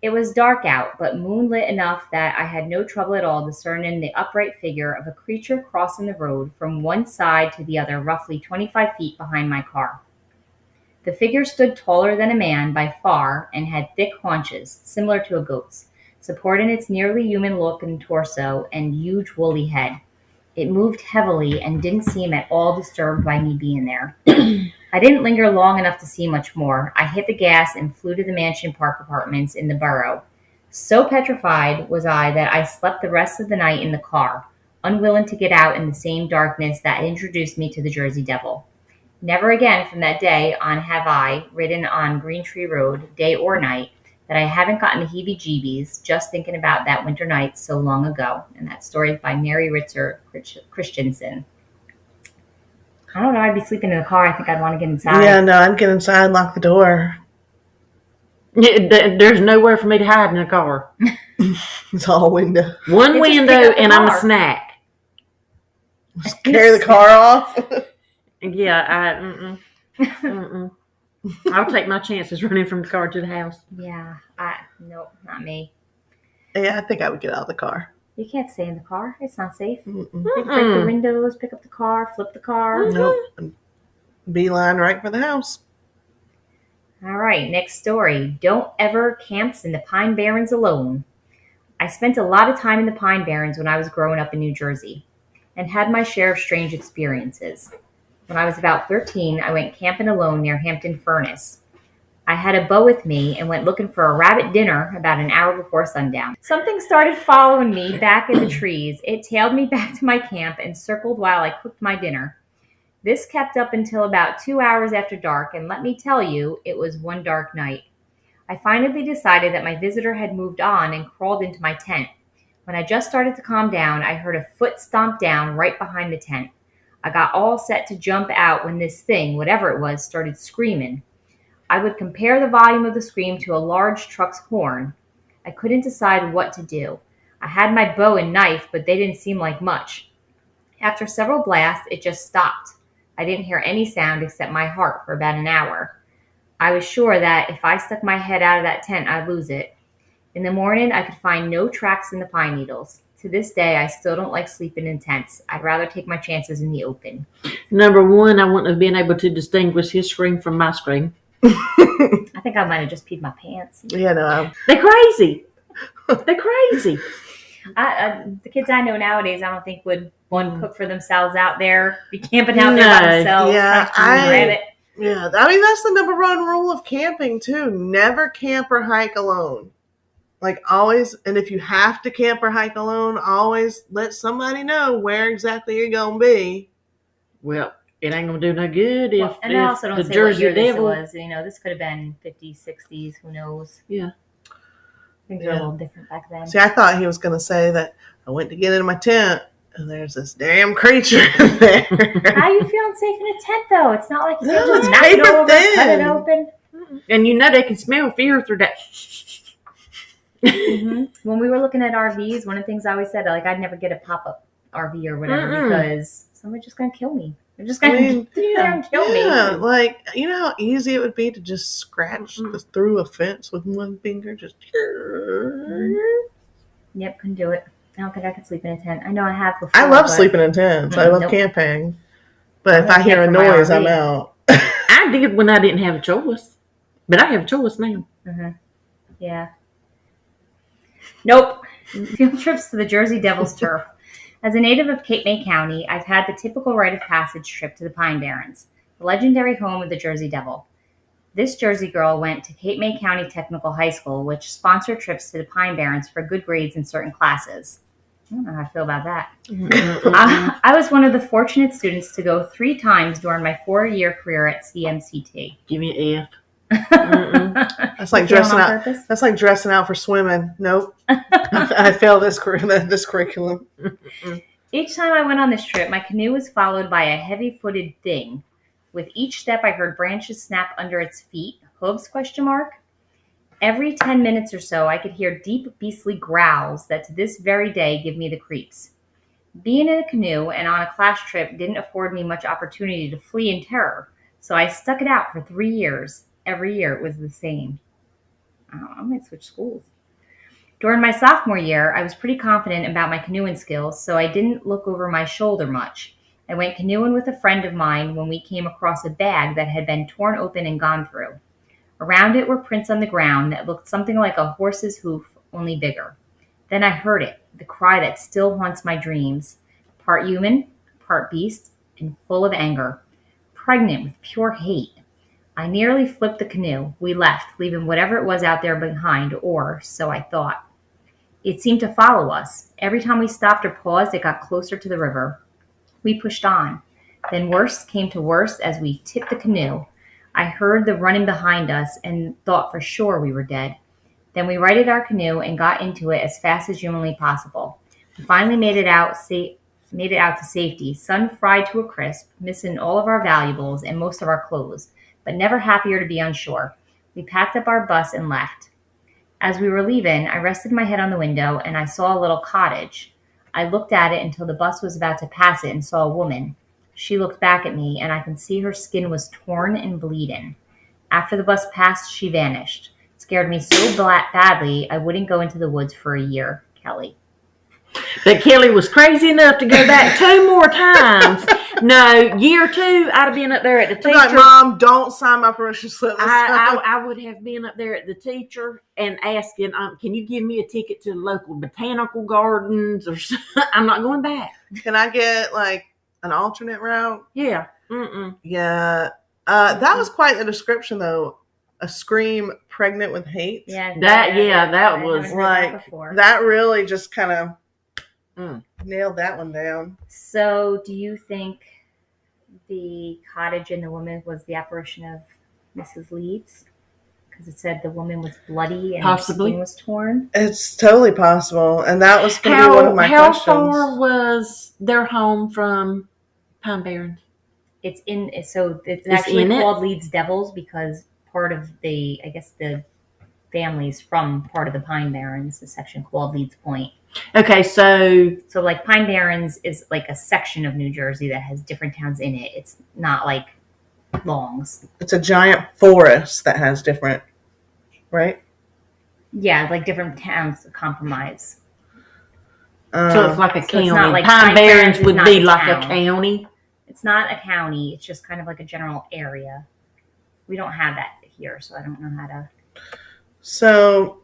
It was dark out, but moonlit enough that I had no trouble at all discerning the upright figure of a creature crossing the road from one side to the other, roughly 25 feet behind my car. The figure stood taller than a man by far and had thick haunches, similar to a goat's, supporting its nearly human-looking torso and huge woolly head. It moved heavily and didn't seem at all disturbed by me being there. I didn't linger long enough to see much more. I hit the gas and flew to the Mansion Park apartments in the borough. So petrified was I that I slept the rest of the night in the car, unwilling to get out in the same darkness that introduced me to the Jersey Devil. Never again from that day on have I ridden on Green Tree Road, day or night, that I haven't gotten the heebie-jeebies just thinking about that winter night so long ago. And that story is by Mary Ritzer Christensen. I don't know. I'd be sleeping in the car. I think I'd want to get inside. Yeah, no, I'd get inside, lock the door. There's nowhere for me to hide in a car. It's all window. One They just window, pick up the and I'm a car. snack. Just carry the car off. Yeah, I'll take my chances running from the car to the house. Yeah. Nope, not me. Yeah, I think I would get out of the car. You can't stay in the car. It's not safe. Mm-mm. Break the windows, pick up the car, flip the car. Nope. Beeline right for the house. All right, next story. Don't ever camps in the Pine Barrens alone. I spent a lot of time in the Pine Barrens when I was growing up in New Jersey and had my share of strange experiences. When I was about 13, I went camping alone near Hampton Furnace. I had a bow with me and went looking for a rabbit dinner about an hour before sundown. Something started following me back in the trees. It tailed me back to my camp and circled while I cooked my dinner. This kept up until about 2 hours after dark, and let me tell you, it was one dark night. I finally decided that my visitor had moved on and crawled into my tent. When I just started to calm down, I heard a foot stomp down right behind the tent. I got all set to jump out when this thing, whatever it was, started screaming. I would compare the volume of the scream to a large truck's horn. I couldn't decide what to do. I had my bow and knife, but they didn't seem like much. After several blasts, it just stopped. I didn't hear any sound except my heart for about an hour. I was sure that if I stuck my head out of that tent, I'd lose it. In the morning, I could find no tracks in the pine needles. To this day, I still don't like sleeping in tents. I'd rather take my chances in the open. Number one, I wouldn't have been able to distinguish his scream from my scream. I think I might have just peed my pants. Yeah, no. They're crazy. They're crazy. The kids I know nowadays, I don't think would cook for themselves out there, be camping out there by themselves. Yeah, Yeah, I mean, that's the number one rule of camping, too. Never camp or hike alone. Like, always, and if you have to camp or hike alone, always let somebody know where exactly you're going to be. Well, it ain't going to do no good if and I also don't the say Jersey what year Devil. this was. You know, this could have been 50s, 60s, who knows. Yeah. Things were a little different back then. See, I thought he was going to say that I went to get in my tent, and there's this damn creature in there. How are you feeling safe in a tent, though? It's not like you can No, just it's knock it paper over, thin. cut it open. And you know they can smell fear through that. When we were looking at RVs, one of the things I always said, like, I'd never get a pop-up RV or whatever because somebody's just going to kill me. They're just going to get there and kill me. Yeah, like, you know how easy it would be to just scratch through a fence with one finger? Just. Yep, couldn't do it. I don't think I could sleep in a tent. I know I have before. I love sleeping in tents. I love camping. But if I hear a noise, I'm out. I did when I didn't have a choice. But I have a choice now. Yeah. Nope. Field trips to the Jersey Devil's turf. As a native of Cape May County, I've had the typical rite of passage trip to the Pine Barrens, the legendary home of the Jersey Devil. This Jersey girl went to Cape May County Technical High School, which sponsored trips to the Pine Barrens for good grades in certain classes. I don't know how I feel about that. I was one of the fortunate students to go 3 times during my 4-year career at CMCT. Give me an F. That's like dressing out. That's like dressing out for swimming. Nope. I failed this curriculum. Each time I went on this trip, my canoe was followed by a heavy-footed thing. With each step, I heard branches snap under its feet. Hooves? ? Every 10 minutes or so, I could hear deep, beastly growls that to this very day give me the creeps. Being in a canoe and on a class trip didn't afford me much opportunity to flee in terror, so I stuck it out for 3 years. Every year it was the same. I might switch schools. During my sophomore year, I was pretty confident about my canoeing skills, so I didn't look over my shoulder much. I went canoeing with a friend of mine when we came across a bag that had been torn open and gone through. Around it were prints on the ground that looked something like a horse's hoof, only bigger. Then I heard it, the cry that still haunts my dreams. Part human, part beast, and full of anger. Pregnant with pure hate. I nearly flipped the canoe. We left, leaving whatever it was out there behind, or so I thought. It seemed to follow us. Every time we stopped or paused, it got closer to the river. We pushed on. Then worst came to worst as we tipped the canoe. I heard the running behind us and thought for sure we were dead. Then we righted our canoe and got into it as fast as humanly possible. We finally made it out to safety, sun fried to a crisp, missing all of our valuables and most of our clothes, but never happier to be on shore. We packed up our bus and left. As we were leaving, I rested my head on the window and I saw a little cottage. I looked at it until the bus was about to pass it and saw a woman. She looked back at me and I could see her skin was torn and bleeding. After the bus passed, she vanished. It scared me so badly I wouldn't go into the woods for a year. Kelly. But Kelly was crazy enough to go back 2 more times. No, year 2, I'd have been up there at the teacher. Like, Mom, don't sign my permission slip this time. I would have been up there at the teacher and asking, can you give me a ticket to the local botanical gardens or something? I'm not going back. Can I get like an alternate route? Yeah. Yeah. That was quite the description, though. A scream pregnant with hate. Yeah, that was like that. Really just kind of nailed that one down. So, do you think the cottage and the woman was the apparition of Mrs. Leeds? Because it said the woman was bloody and possibly her skin was torn. It's totally possible, and that was going to be one of my questions. How far was their home from Pine Barrens? It's actually called Leeds Devils because part of the families from part of the Pine Barrens, the section called Leeds Point. Okay, so like Pine Barrens is like a section of New Jersey that has different towns in it. It's not like Longs. It's a giant forest that has different, right? Yeah, like different towns compromise. So it's like a county. It's not like Pine Barrens would be like a county. It's not a county. It's just kind of like a general area. We don't have that here, so I don't know how to. So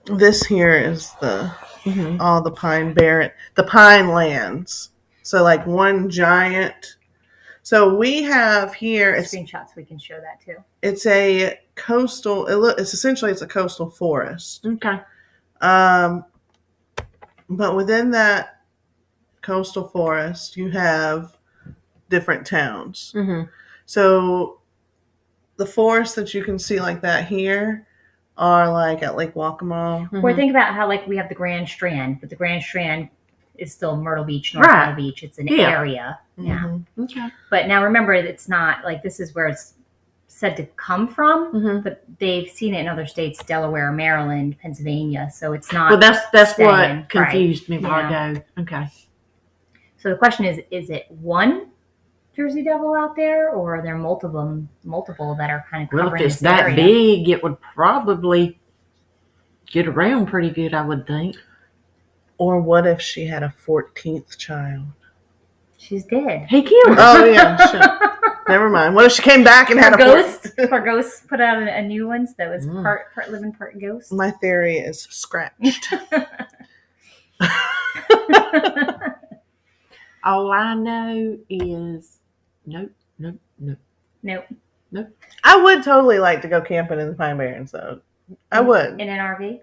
this here is the all the the pine lands. So like one giant. So we have here screenshots. We can show that too. It's a coastal. It's essentially a coastal forest. Okay. But within that coastal forest, you have different towns. Mm-hmm. So the forests that you can see like that here are like at Lake Waccamaw. Or think about how like we have the Grand Strand, but the Grand Strand is still Myrtle Beach, North Myrtle Beach. It's an area. Yeah. Okay. But now remember, it's not like this is where it's said to come from, but they've seen it in other states, Delaware, Maryland, Pennsylvania. So it's not. Well, that's what confused me a while ago. Okay. So the question is it one Jersey Devil out there, or are there multiple that are kind of covering Well, if it's this that area? big, it would probably get around pretty good, I would think. Or what if she had a 14th child? She's dead. He killed her. Oh, yeah. Sure. Never mind. What if she came back and had a ghost? Her ghost put out a new one that was part living, part ghost. My theory is scratched. All I know is nope. I would totally like to go camping in the Pine Barrens, though. I would. In an RV?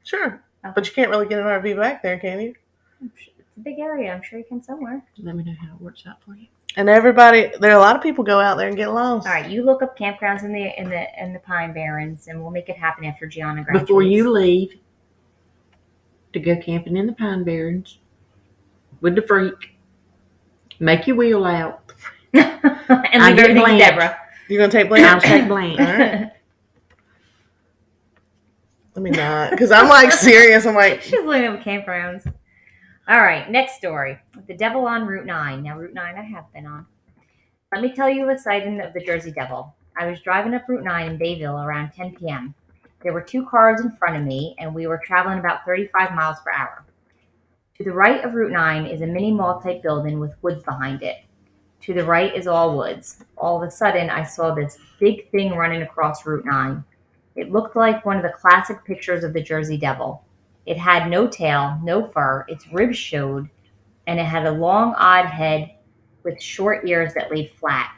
Sure. But you can't really get an RV back there, can you? It's a big area. I'm sure you can somewhere. Let me know how it works out for you. And there are a lot of people go out there and get lost. All right, you look up campgrounds in the Pine Barrens, and we'll make it happen after Gianna graduates. Before you leave to go camping in the Pine Barrens with the freak, make your wheel out. And leave everything to Deborah. You gonna take Blanche? I'll take Blanche. All right. Let me not, because I'm like serious. I'm like she's looking up campgrounds. All right, next story. The Devil on Route 9. Now, Route 9 I have been on. Let me tell you a sighting of the Jersey Devil. I was driving up Route 9 in Bayville around 10 p.m. There were 2 cars in front of me, and we were traveling about 35 miles per hour. To the right of Route 9 is a mini mall-type building with woods behind it. To the right is all woods. All of a sudden, I saw this big thing running across Route 9. It looked like one of the classic pictures of the Jersey Devil. It had no tail, no fur, its ribs showed, and it had a long, odd head with short ears that laid flat.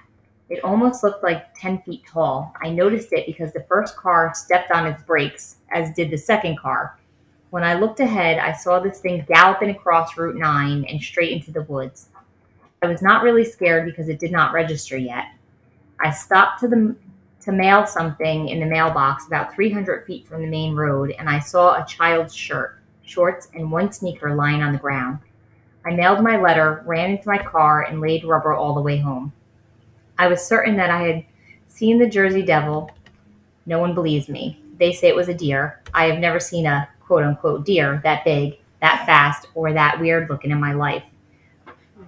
It almost looked like 10 feet tall. I noticed it because the first car stepped on its brakes, as did the second car. When I looked ahead, I saw this thing galloping across Route 9 and straight into the woods. I was not really scared because it did not register yet. I stopped to mail something in the mailbox about 300 feet from the main road, and I saw a child's shirt, shorts, and one sneaker lying on the ground. I mailed my letter, ran into my car, and laid rubber all the way home. I was certain that I had seen the Jersey Devil. No one believes me. They say it was a deer. I have never seen a quote-unquote deer that big, that fast, or that weird looking in my life.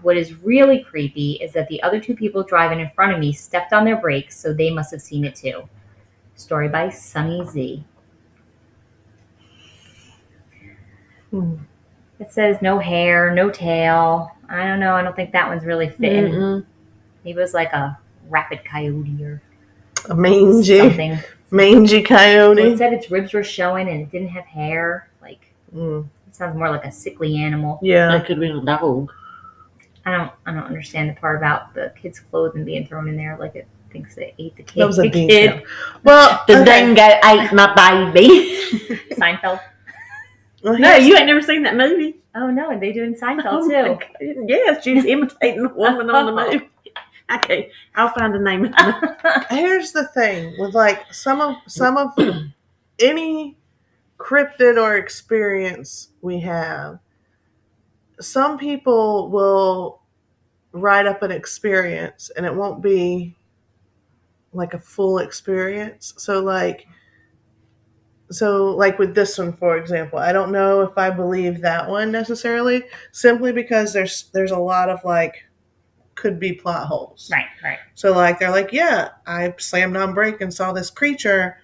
What is really creepy is that the other two people driving in front of me stepped on their brakes, so they must have seen it too. Story by Sunny Z. It says no hair, no tail. I don't know. I don't think that one's really fitting. Mm-mm. Maybe it was like a rapid coyote or A mangy something. coyote. Well, it said its ribs were showing and it didn't have hair. Like Mm. it sounds more like a sickly animal. Yeah. That could have been a dog. I don't understand the part about the kid's clothing being thrown in there like it thinks they ate the kid. That was a the detail. kid. Well, The okay. dingo ate my baby. Seinfeld. Well, No, you ain't never seen that movie? Oh no, they do in Seinfeld Oh, my too. God. Yes, she's imitating the woman on the movie. Okay, I'll find the name of it. Here's the thing with like some of any cryptid or experience we have. Some people will write up an experience and it won't be like a full experience. So like with this one, for example, I don't know if I believe that one necessarily, simply because there's a lot of like could be plot holes. Right. So like they're like, yeah, I slammed on brake and saw this creature,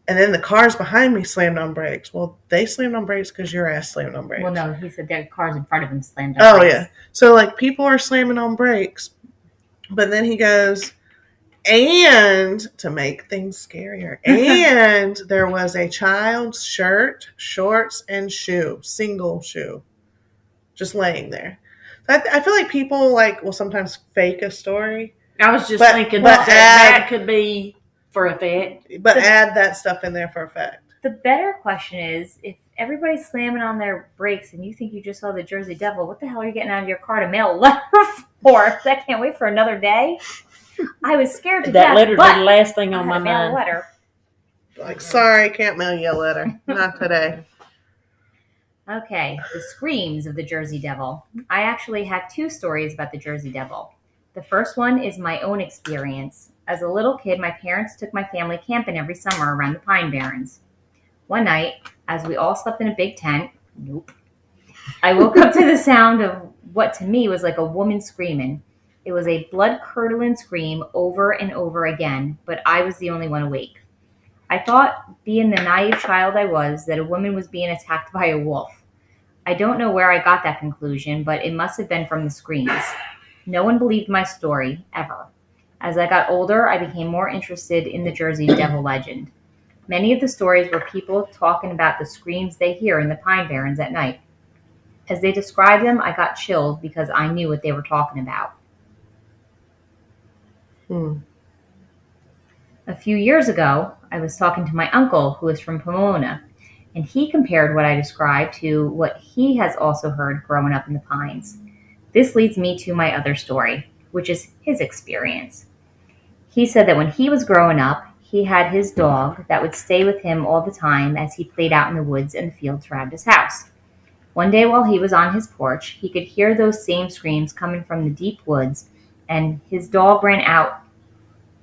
and then the cars behind me slammed on brakes. Well, they slammed on brakes because your ass slammed on brakes. Well, no, he said their cars in front of him slammed on Oh brakes. yeah. So like people are slamming on brakes, but then he goes, and to make things scarier, and there was a child's shirt, shorts, and shoe, single shoe, just laying there. I feel like people like will sometimes fake a story, I was just But- thinking but that could be for effect. but add that stuff in there for effect. The better question is, if everybody's slamming on their brakes and you think you just saw the Jersey Devil, what the hell are you getting out of your car to mail a letter for? I can't wait for another day. I was scared to That death, letter but be the last thing I on had my to mail a mind. letter. Like, sorry, can't mail you a letter. Not today. Okay, the screams of the Jersey Devil. I actually have two stories about the Jersey Devil. The first one is my own experience. As a little kid, my parents took my family camping every summer around the Pine Barrens. One night, as we all slept in a big tent, I woke up to the sound of what to me was like a woman screaming. It was a blood-curdling scream over and over again, but I was the only one awake. I thought, being the naive child I was, that a woman was being attacked by a wolf. I don't know where I got that conclusion, but it must have been from the screams. No one believed my story, ever. As I got older, I became more interested in the Jersey Devil legend. Many of the stories were people talking about the screams they hear in the Pine Barrens at night. As they described them, I got chills because I knew what they were talking about. A few years ago, I was talking to my uncle, who is from Pomona, and he compared what I described to what he has also heard growing up in the pines. This leads me to my other story, which is his experience. He said that when he was growing up, he had his dog that would stay with him all the time as he played out in the woods and the fields around his house. One day while he was on his porch, he could hear those same screams coming from the deep woods, and his dog ran out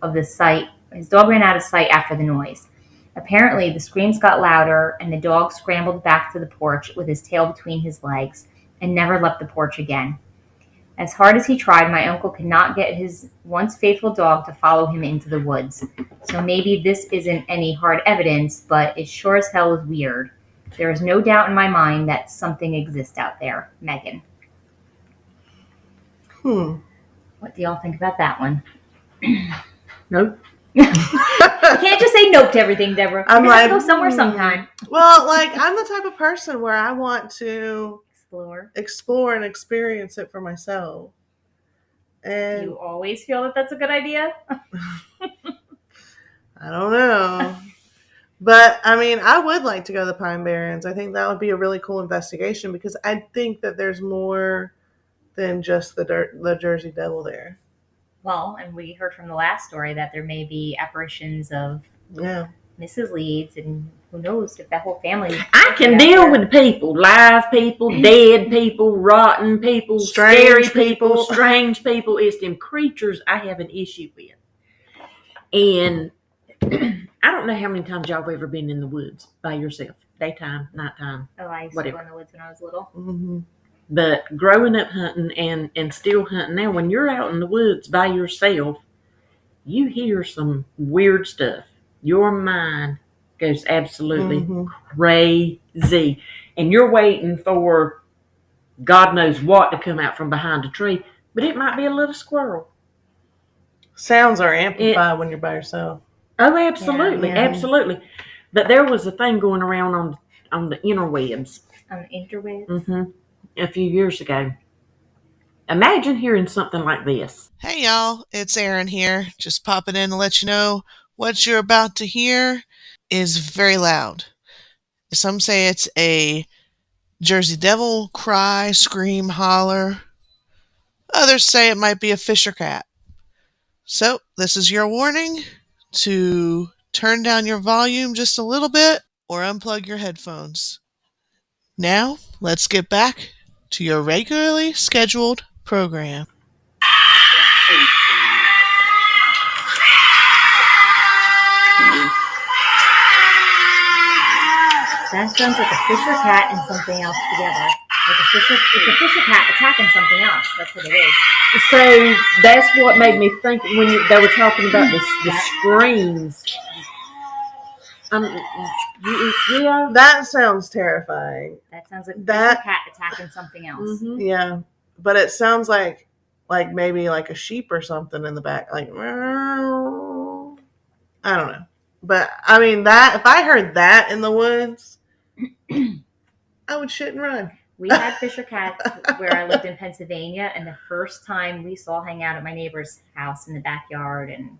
of sight after the noise. Apparently, the screams got louder, and the dog scrambled back to the porch with his tail between his legs and never left the porch again. As hard as he tried, my uncle could not get his once faithful dog to follow him into the woods. So maybe this isn't any hard evidence, but it sure as hell is weird. There is no doubt in my mind that something exists out there. Megan. What do y'all think about that one? Nope. You can't just say nope to everything, Deborah. I'm You have like, to go somewhere sometime. Well, like I'm the type of person where I want to Explore. and experience it for myself. Do And you always feel that that's a good idea? I don't know. But I mean, I would like to go to the Pine Barrens. I think that would be a really cool investigation because I think that there's more than just the Jersey Devil there. Well, and we heard from the last story that there may be apparitions of Yeah. Mrs. Leeds, and who knows if that whole family. I can deal with people, live people, dead people, rotten people, Strange scary people, people. strange people. It's them creatures I have an issue with. And I don't know how many times y'all have ever been in the woods by yourself, daytime, nighttime. Oh, I used whatever. to go in the woods when I was little. Mm-hmm. But growing up hunting and still hunting now, when you're out in the woods by yourself, you hear some weird stuff. Your mind goes absolutely crazy. And you're waiting for God knows what to come out from behind a tree, but it might be a little squirrel. Sounds are amplified when you're by yourself. Oh, absolutely, Yeah. absolutely. But there was a thing going around on the interwebs. On the interwebs? Mm-hmm. A few years ago. Imagine hearing something like this. Hey y'all, it's Erin here. Just popping in to let you know what you're about to hear is very loud. Some say it's a Jersey Devil cry, scream, holler. Others say it might be a Fisher cat. So, this is your warning to turn down your volume just a little bit or unplug your headphones. Now, let's get back to your regularly scheduled program. That sounds like a Fisher cat and something else together. Like it's a Fisher cat attacking something else. That's what it is. So that's what made me think when they were talking about the screams. Yeah. That sounds terrifying. That sounds like a Fisher cat attacking something else. Mm-hmm. Yeah. But it sounds like maybe like a sheep or something in the back. Like, I don't know. But I mean, that if I heard that in the woods, I would shit and run. We had Fisher cats where I lived in Pennsylvania, and the first time we saw hang out at my neighbor's house in the backyard, and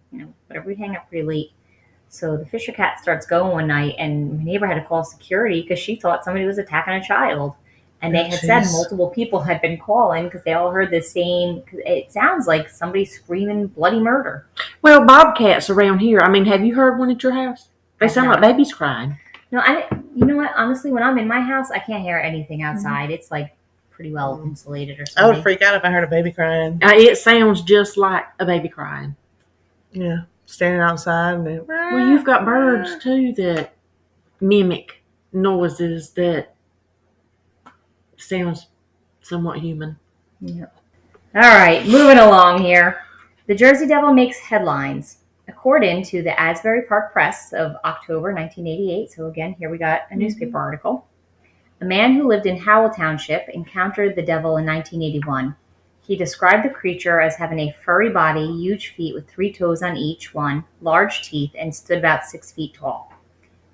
whatever, we'd hang out pretty late. So the Fisher cat starts going one night, and my neighbor had to call security because she thought somebody was attacking a child. And they had said multiple people had been calling because they all heard the same. It sounds like somebody screaming bloody murder. Well, bobcats around here. I mean, have you heard one at your house? They sound like babies crying. No, you know what? Honestly, when I'm in my house, I can't hear anything outside. It's like pretty well insulated or something. I would freak out if I heard a baby crying. It sounds just like a baby crying. Yeah, standing outside. And well, you've got birds too that mimic noises that sounds somewhat human. Yeah. All right, moving along here. The Jersey Devil makes headlines. According to the Asbury Park Press of October 1988, so again, here we got a newspaper article. A man who lived in Howell Township encountered the devil in 1981. He described the creature as having a furry body, huge feet with 3 toes on each one, large teeth, and stood about 6 feet tall.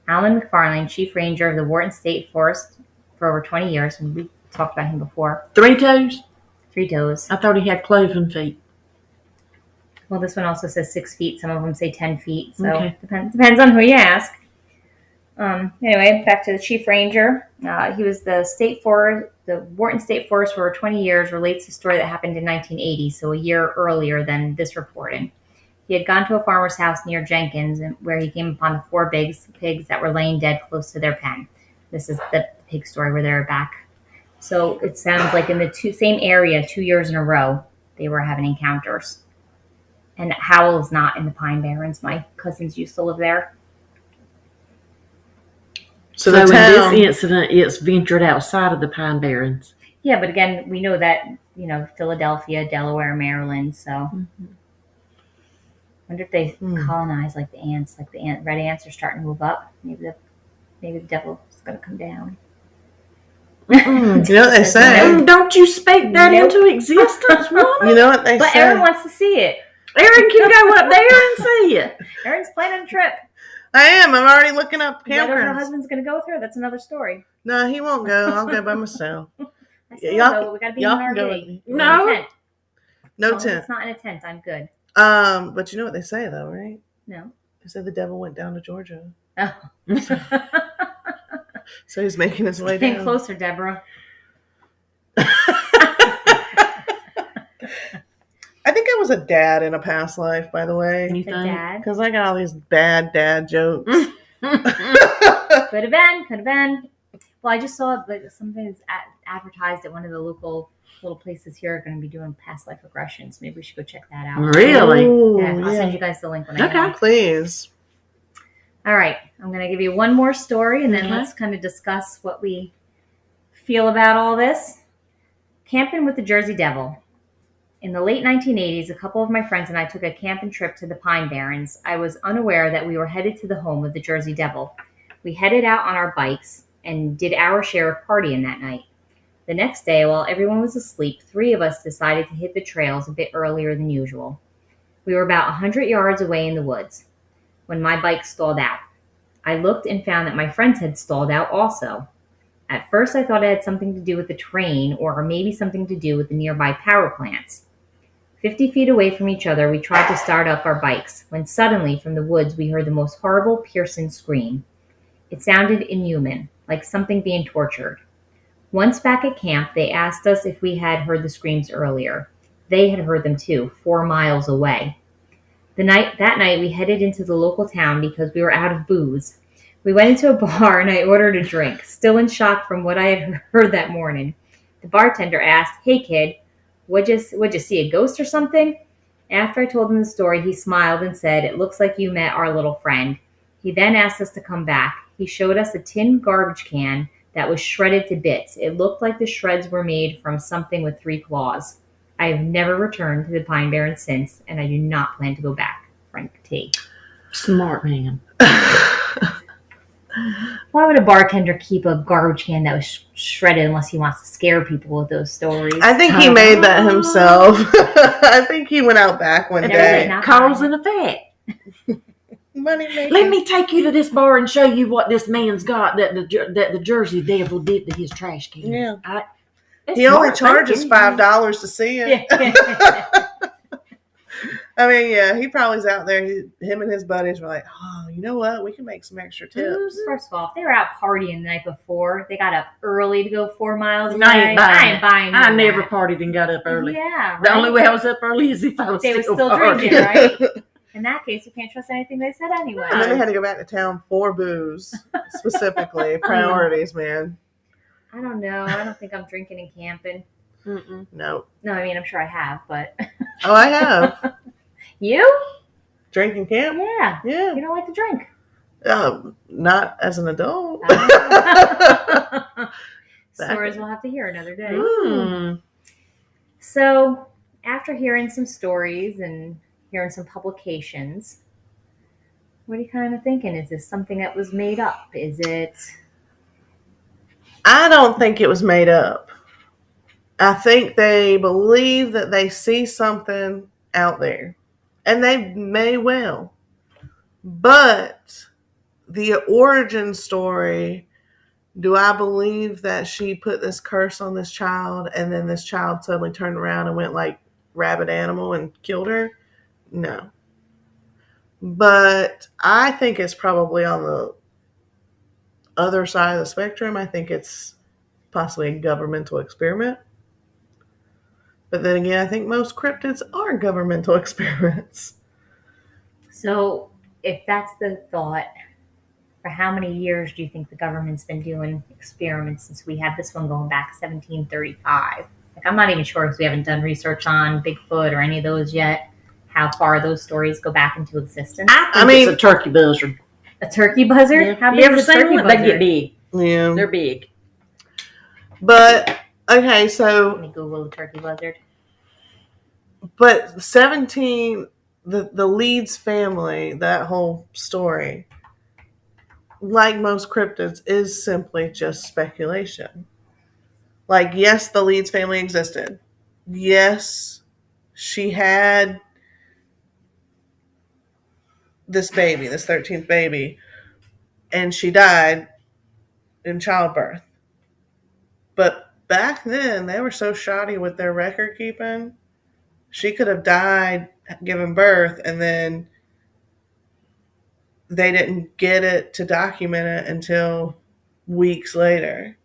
Alan McFarlane, Chief Ranger of the Wharton State Forest for over 20 years, and we talked about him before. 3 toes? 3 toes. I thought he had cloven feet. Well, this one also says 6 feet. Some of them say 10 feet. So depends on who you ask. Anyway, back to the Chief Ranger. He was the Wharton State Forest for over 20 years, relates a story that happened in 1980, so a year earlier than this reporting. He had gone to a farmer's house near Jenkins, where he came upon the 4 pigs that were laying dead close to their pen. This is the pig story where they're back. So it sounds like in the same area 2 years in a row, they were having encounters. And Howell is not in the Pine Barrens. My cousins used to live there. So in this incident, it's ventured outside of the Pine Barrens. Yeah, but again, we know that, Philadelphia, Delaware, Maryland, so. I wonder if they colonize like the ants, like the red ants are starting to move up. Maybe the devil's going to come down. You know what they say? Don't you speak that into existence, woman? You know what they say? But Erin wants to see it. Erin can go up there and see it. Erin's planning a trip. I am. I'm already looking up campgrounds. Her husband's going to go with her. That's another story. No, he won't go. I'll go by myself. Y'all, we got to be in an RV. No. Tent. No tent. It's not in a tent. I'm good. But you know what they say, though, right? No. They said the devil went down to Georgia. Oh. So he's making his way down. Getting closer, Deborah. was a dad in a past life, by the way. You A think? dad. Because I got all these bad dad jokes. Could have been. Could have been. Well, I just saw that something's advertised at one of the local little places here are going to be doing past life regressions. Maybe we should go check that out. Really? Ooh, Yeah, I'll yeah. send you guys the link when I Okay. get home. Please. All right, I'm going to give you one more story, and then Okay. let's kind of discuss what we feel about all this. Camping with the Jersey Devil. In the late 1980s, a couple of my friends and I took a camping trip to the Pine Barrens. I was unaware that we were headed to the home of the Jersey Devil. We headed out on our bikes and did our share of partying that night. The next day, while everyone was asleep, 3 of us decided to hit the trails a bit earlier than usual. We were about 100 yards away in the woods when my bike stalled out. I looked and found that my friends had stalled out also. At first, I thought it had something to do with the terrain or maybe something to do with the nearby power plants. 50 feet away from each other, we tried to start up our bikes when suddenly from the woods we heard the most horrible, piercing scream. It sounded inhuman, like something being tortured. Once back at camp, they asked us if we had heard the screams earlier. They had heard them too, 4 miles away. That night, we headed into the local town because we were out of booze. We went into a bar and I ordered a drink, still in shock from what I had heard that morning. The bartender asked, "Hey kid, what'd you see, a ghost or something?" After I told him the story, he smiled and said, "It looks like you met our little friend." He then asked us to come back. He showed us a tin garbage can that was shredded to bits. It looked like the shreds were made from something with 3 claws. I have never returned to the Pine Barrens since, and I do not plan to go back. Frank T. Smart man. Why would a bartender keep a garbage can that was shredded unless he wants to scare people with those stories? I think he made that himself. I think he went out back one Never day. did, not Cause mine. and effect. Money making. Let me take you to this bar and show you what this man's got that the Jersey Devil did to his trash can. Yeah. That's He only smart charges thinking. $5 to see it. Yeah. I mean, yeah, he probably's out there. Him and his buddies were like, "Oh, you know what? We can make some extra tips." First of all, if they were out partying the night before, they got up early to go 4 miles away. I ain't buying I I never partied and got up early. Yeah, right? The only way I was up early is if I was They were still partying. drinking, right? In that case, you can't trust anything they said anyway. And then they had to go back to town for booze, specifically. Priorities, man. I don't know. I don't think I'm drinking and camping. Mm-mm. No. No, I mean, I'm sure I have, but Oh, I have. you? Drinking camp? Yeah. Yeah. You don't like to drink. Not as an adult. Stories we'll have to hear another day. Mm. So, after hearing some stories and hearing some publications, what are you kind of thinking? Is this something that was made up? Is it? I don't think it was made up. I think they believe that they see something out there. And they may well. But the origin story, do I believe that she put this curse on this child and then this child suddenly turned around and went like rabid animal and killed her? No. But I think it's probably on the other side of the spectrum. I think it's possibly a governmental experiment. But then again, I think most cryptids are governmental experiments. So, if that's the thought, for how many years do you think the government's been doing experiments since we had this one going back 1735? Like, I'm not even sure because we haven't done research on Bigfoot or any of those yet. How far those stories go back into existence? I mean, it's a turkey buzzard. A turkey buzzard? Yeah. How You big ever is a seen turkey one? buzzard? They get big. Yeah. They're big. But, okay, Let so, me Google the turkey buzzard. but the Leeds family, that whole story, like most cryptids, is simply just speculation. Like, yes, the Leeds family existed. Yes, she had this baby, this 13th baby, and she died in childbirth. But back then, they were so shoddy with their record keeping. She could have died giving birth, and then they didn't get it to document it until weeks later.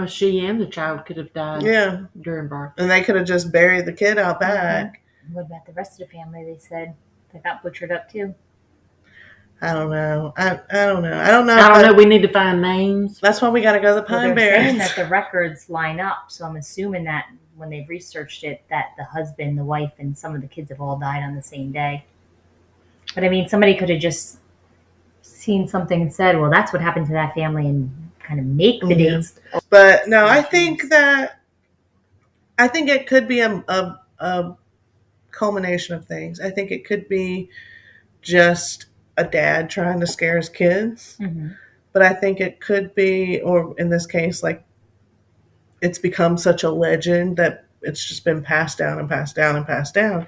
She and the child could have died Yeah. during birth. And they could have just buried the kid out back. What about the rest of the family? They said they got butchered up too. I don't know. I don't know. I don't know. I don't know. We need to find names. That's why we got to go to the Well, Pine they're saying Barrens. that the records line up, so I'm assuming that when they've researched it, that the husband, the wife, and some of the kids have all died on the same day. But I mean, somebody could have just seen something and said, "Well, that's what happened to that family," and kind of make the dates. But no, I think it could be a culmination of things. I think it could be just a dad trying to scare his kids. Mm-hmm. But I think it could be, or in this case, like it's become such a legend that it's just been passed down and passed down and passed down.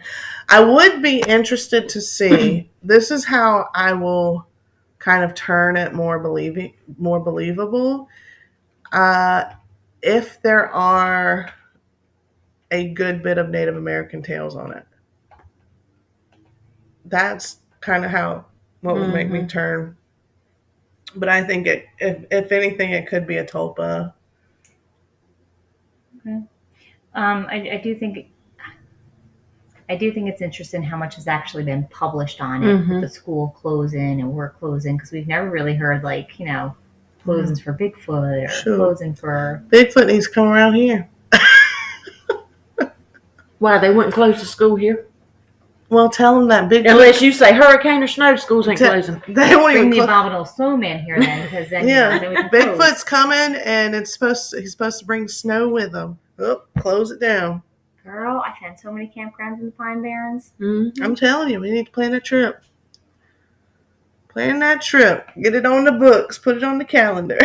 I would be interested to see, this is how I will kind of turn it more believable. If there are a good bit of Native American tales on it. That's kind of what would make me turn. But I think if anything, it could be a tulpa. Okay. I do think it's interesting how much has actually been published on it, with the school closing and work closing, because we've never really heard closings for Bigfoot or closing for Bigfoot needs to come around here. Why, they wouldn't close the school here? Well, tell them that Bigfoot. Unless you say hurricane or snow, schools ain't closing. They won't bring even the abominable snowman here then, because then then we can Bigfoot's close. coming, and he's supposed to bring snow with him. Oh, close it down. Girl, I found so many campgrounds in the Pine Barrens. Mm-hmm. I'm telling you, we need to plan a trip. Plan that trip. Get it on the books. Put it on the calendar.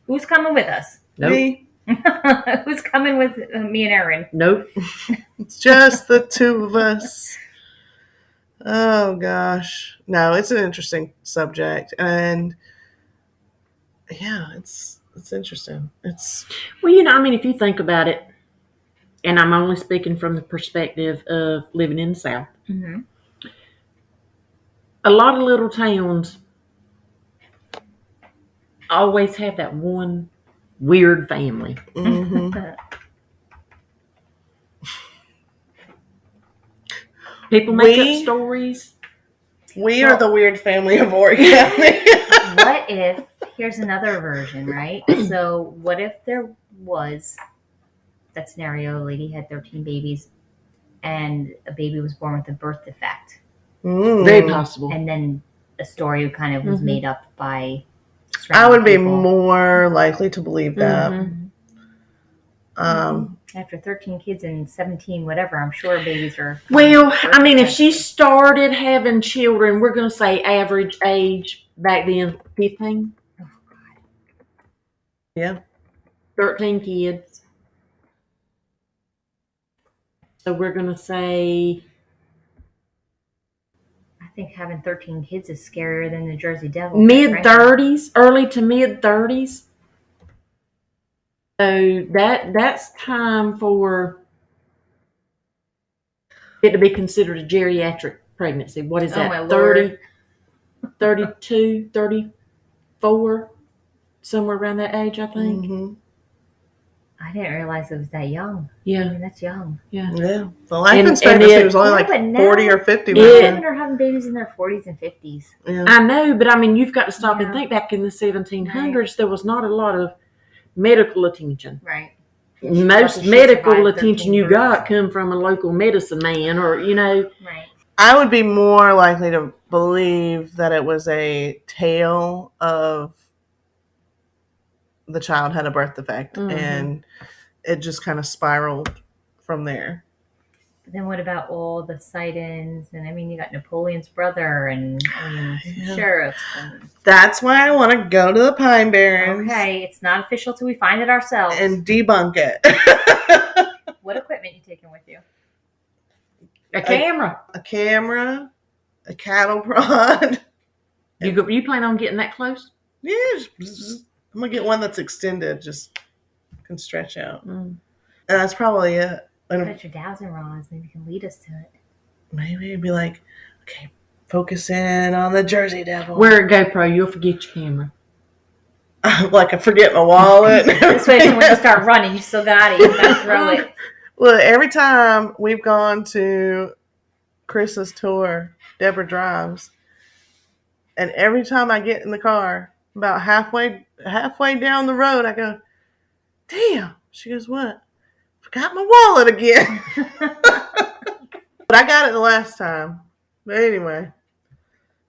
Who's coming with us? Nope. Me. Who's coming with me and Erin? Nope. It's just the two of us. Oh gosh. No, it's an interesting subject, and yeah, it's interesting. Well, if you think about it, and I'm only speaking from the perspective of living in the South, a lot of little towns always have that one weird family. People make up stories. We are the weird family of origami. What if, here's another version, right? So what if there was that scenario, a lady had 13 babies and a baby was born with a birth defect. Very possible. And then a story kind of was made up by I would be more likely to believe that. After 13 kids and 17 whatever, I'm sure babies are... Well, if she started having children, we're going to say average age back then, 15. Oh, God. Yeah. 13 kids. So we're going to say... I think having 13 kids is scarier than the Jersey Devil. Mid-30s, early to mid-30s. So that's time for it to be considered a geriatric pregnancy. What is that? My 30, 32, 34, somewhere around that age, I think. I didn't realize it was that young. Yeah. I mean, that's young. Yeah. The life expectancy was only 40 or 50. Women are having babies in their 40s and 50s. Yeah. I know, but you've got to stop and think back in the 1700s, there was not a lot of medical attention. Right. Most medical attention you got come from a local medicine man or, Right. I would be more likely to believe that it was a tale of the child had a birth defect and it just kind of spiraled from there. But then what about all the sightings? And you got Napoleon's brother and sheriffs. And... That's why I want to go to the Pine Barrens. Okay, it's not official till we find it ourselves. And debunk it. What equipment you taking with you? A camera. A cattle prod. You plan on getting that close? Yeah. I'm going to get one that's extended, just can stretch out. And that's probably it. Put your dowsing rods, maybe you can lead us to it. Maybe it'd be like, okay, focus in on the Jersey Devil. Wear a GoPro, you'll forget your camera. Like I forget my wallet. Especially when you start running, you still got it. You got to throw it. Well, every time we've gone to Chris's tour, Deborah drives, and every time I get in the car, about halfway down the road, I go, "Damn!" She goes, "What? Forgot my wallet again." But I got it the last time. But anyway,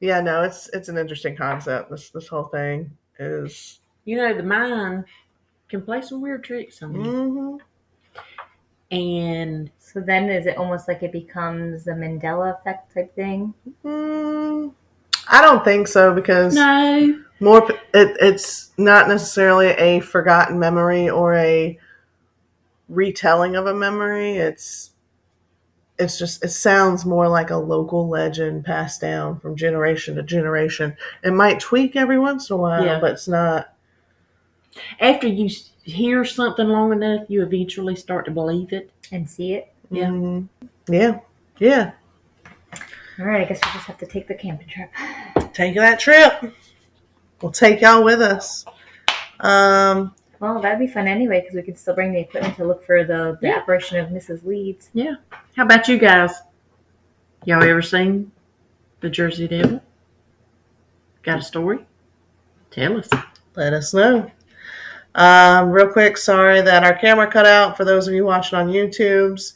yeah, no, it's an interesting concept. This whole thing is. The mind can play some weird tricks on you. Mm-hmm. And So then is it almost like it becomes a Mandela effect type thing? I don't think so, because no, it's not necessarily a forgotten memory or a retelling of a memory. It's just, it sounds more like a local legend passed down from generation to generation. It might tweak every once in a while, Yeah. but it's not. After you hear something long enough, you eventually start to believe it. And see it? Yeah. Yeah. Yeah. All right, I guess we just have to take the camping trip. Take that trip. We'll take y'all with us. Well, that'd be fun anyway, because we could still bring the equipment to look for the Yeah. apparition of Mrs. Leeds. Yeah. How about you guys? Y'all ever seen the Jersey Devil? Got a story? Tell us. Let us know. Real quick, sorry that our camera cut out for those of you watching on YouTube's.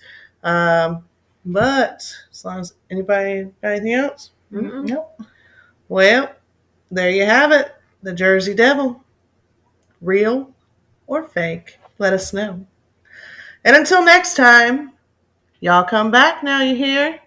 But as long as anybody got anything else? Mm-mm. Nope. Well, there you have it. The Jersey Devil. Real or fake? Let us know. And until next time, y'all come back now, you hear?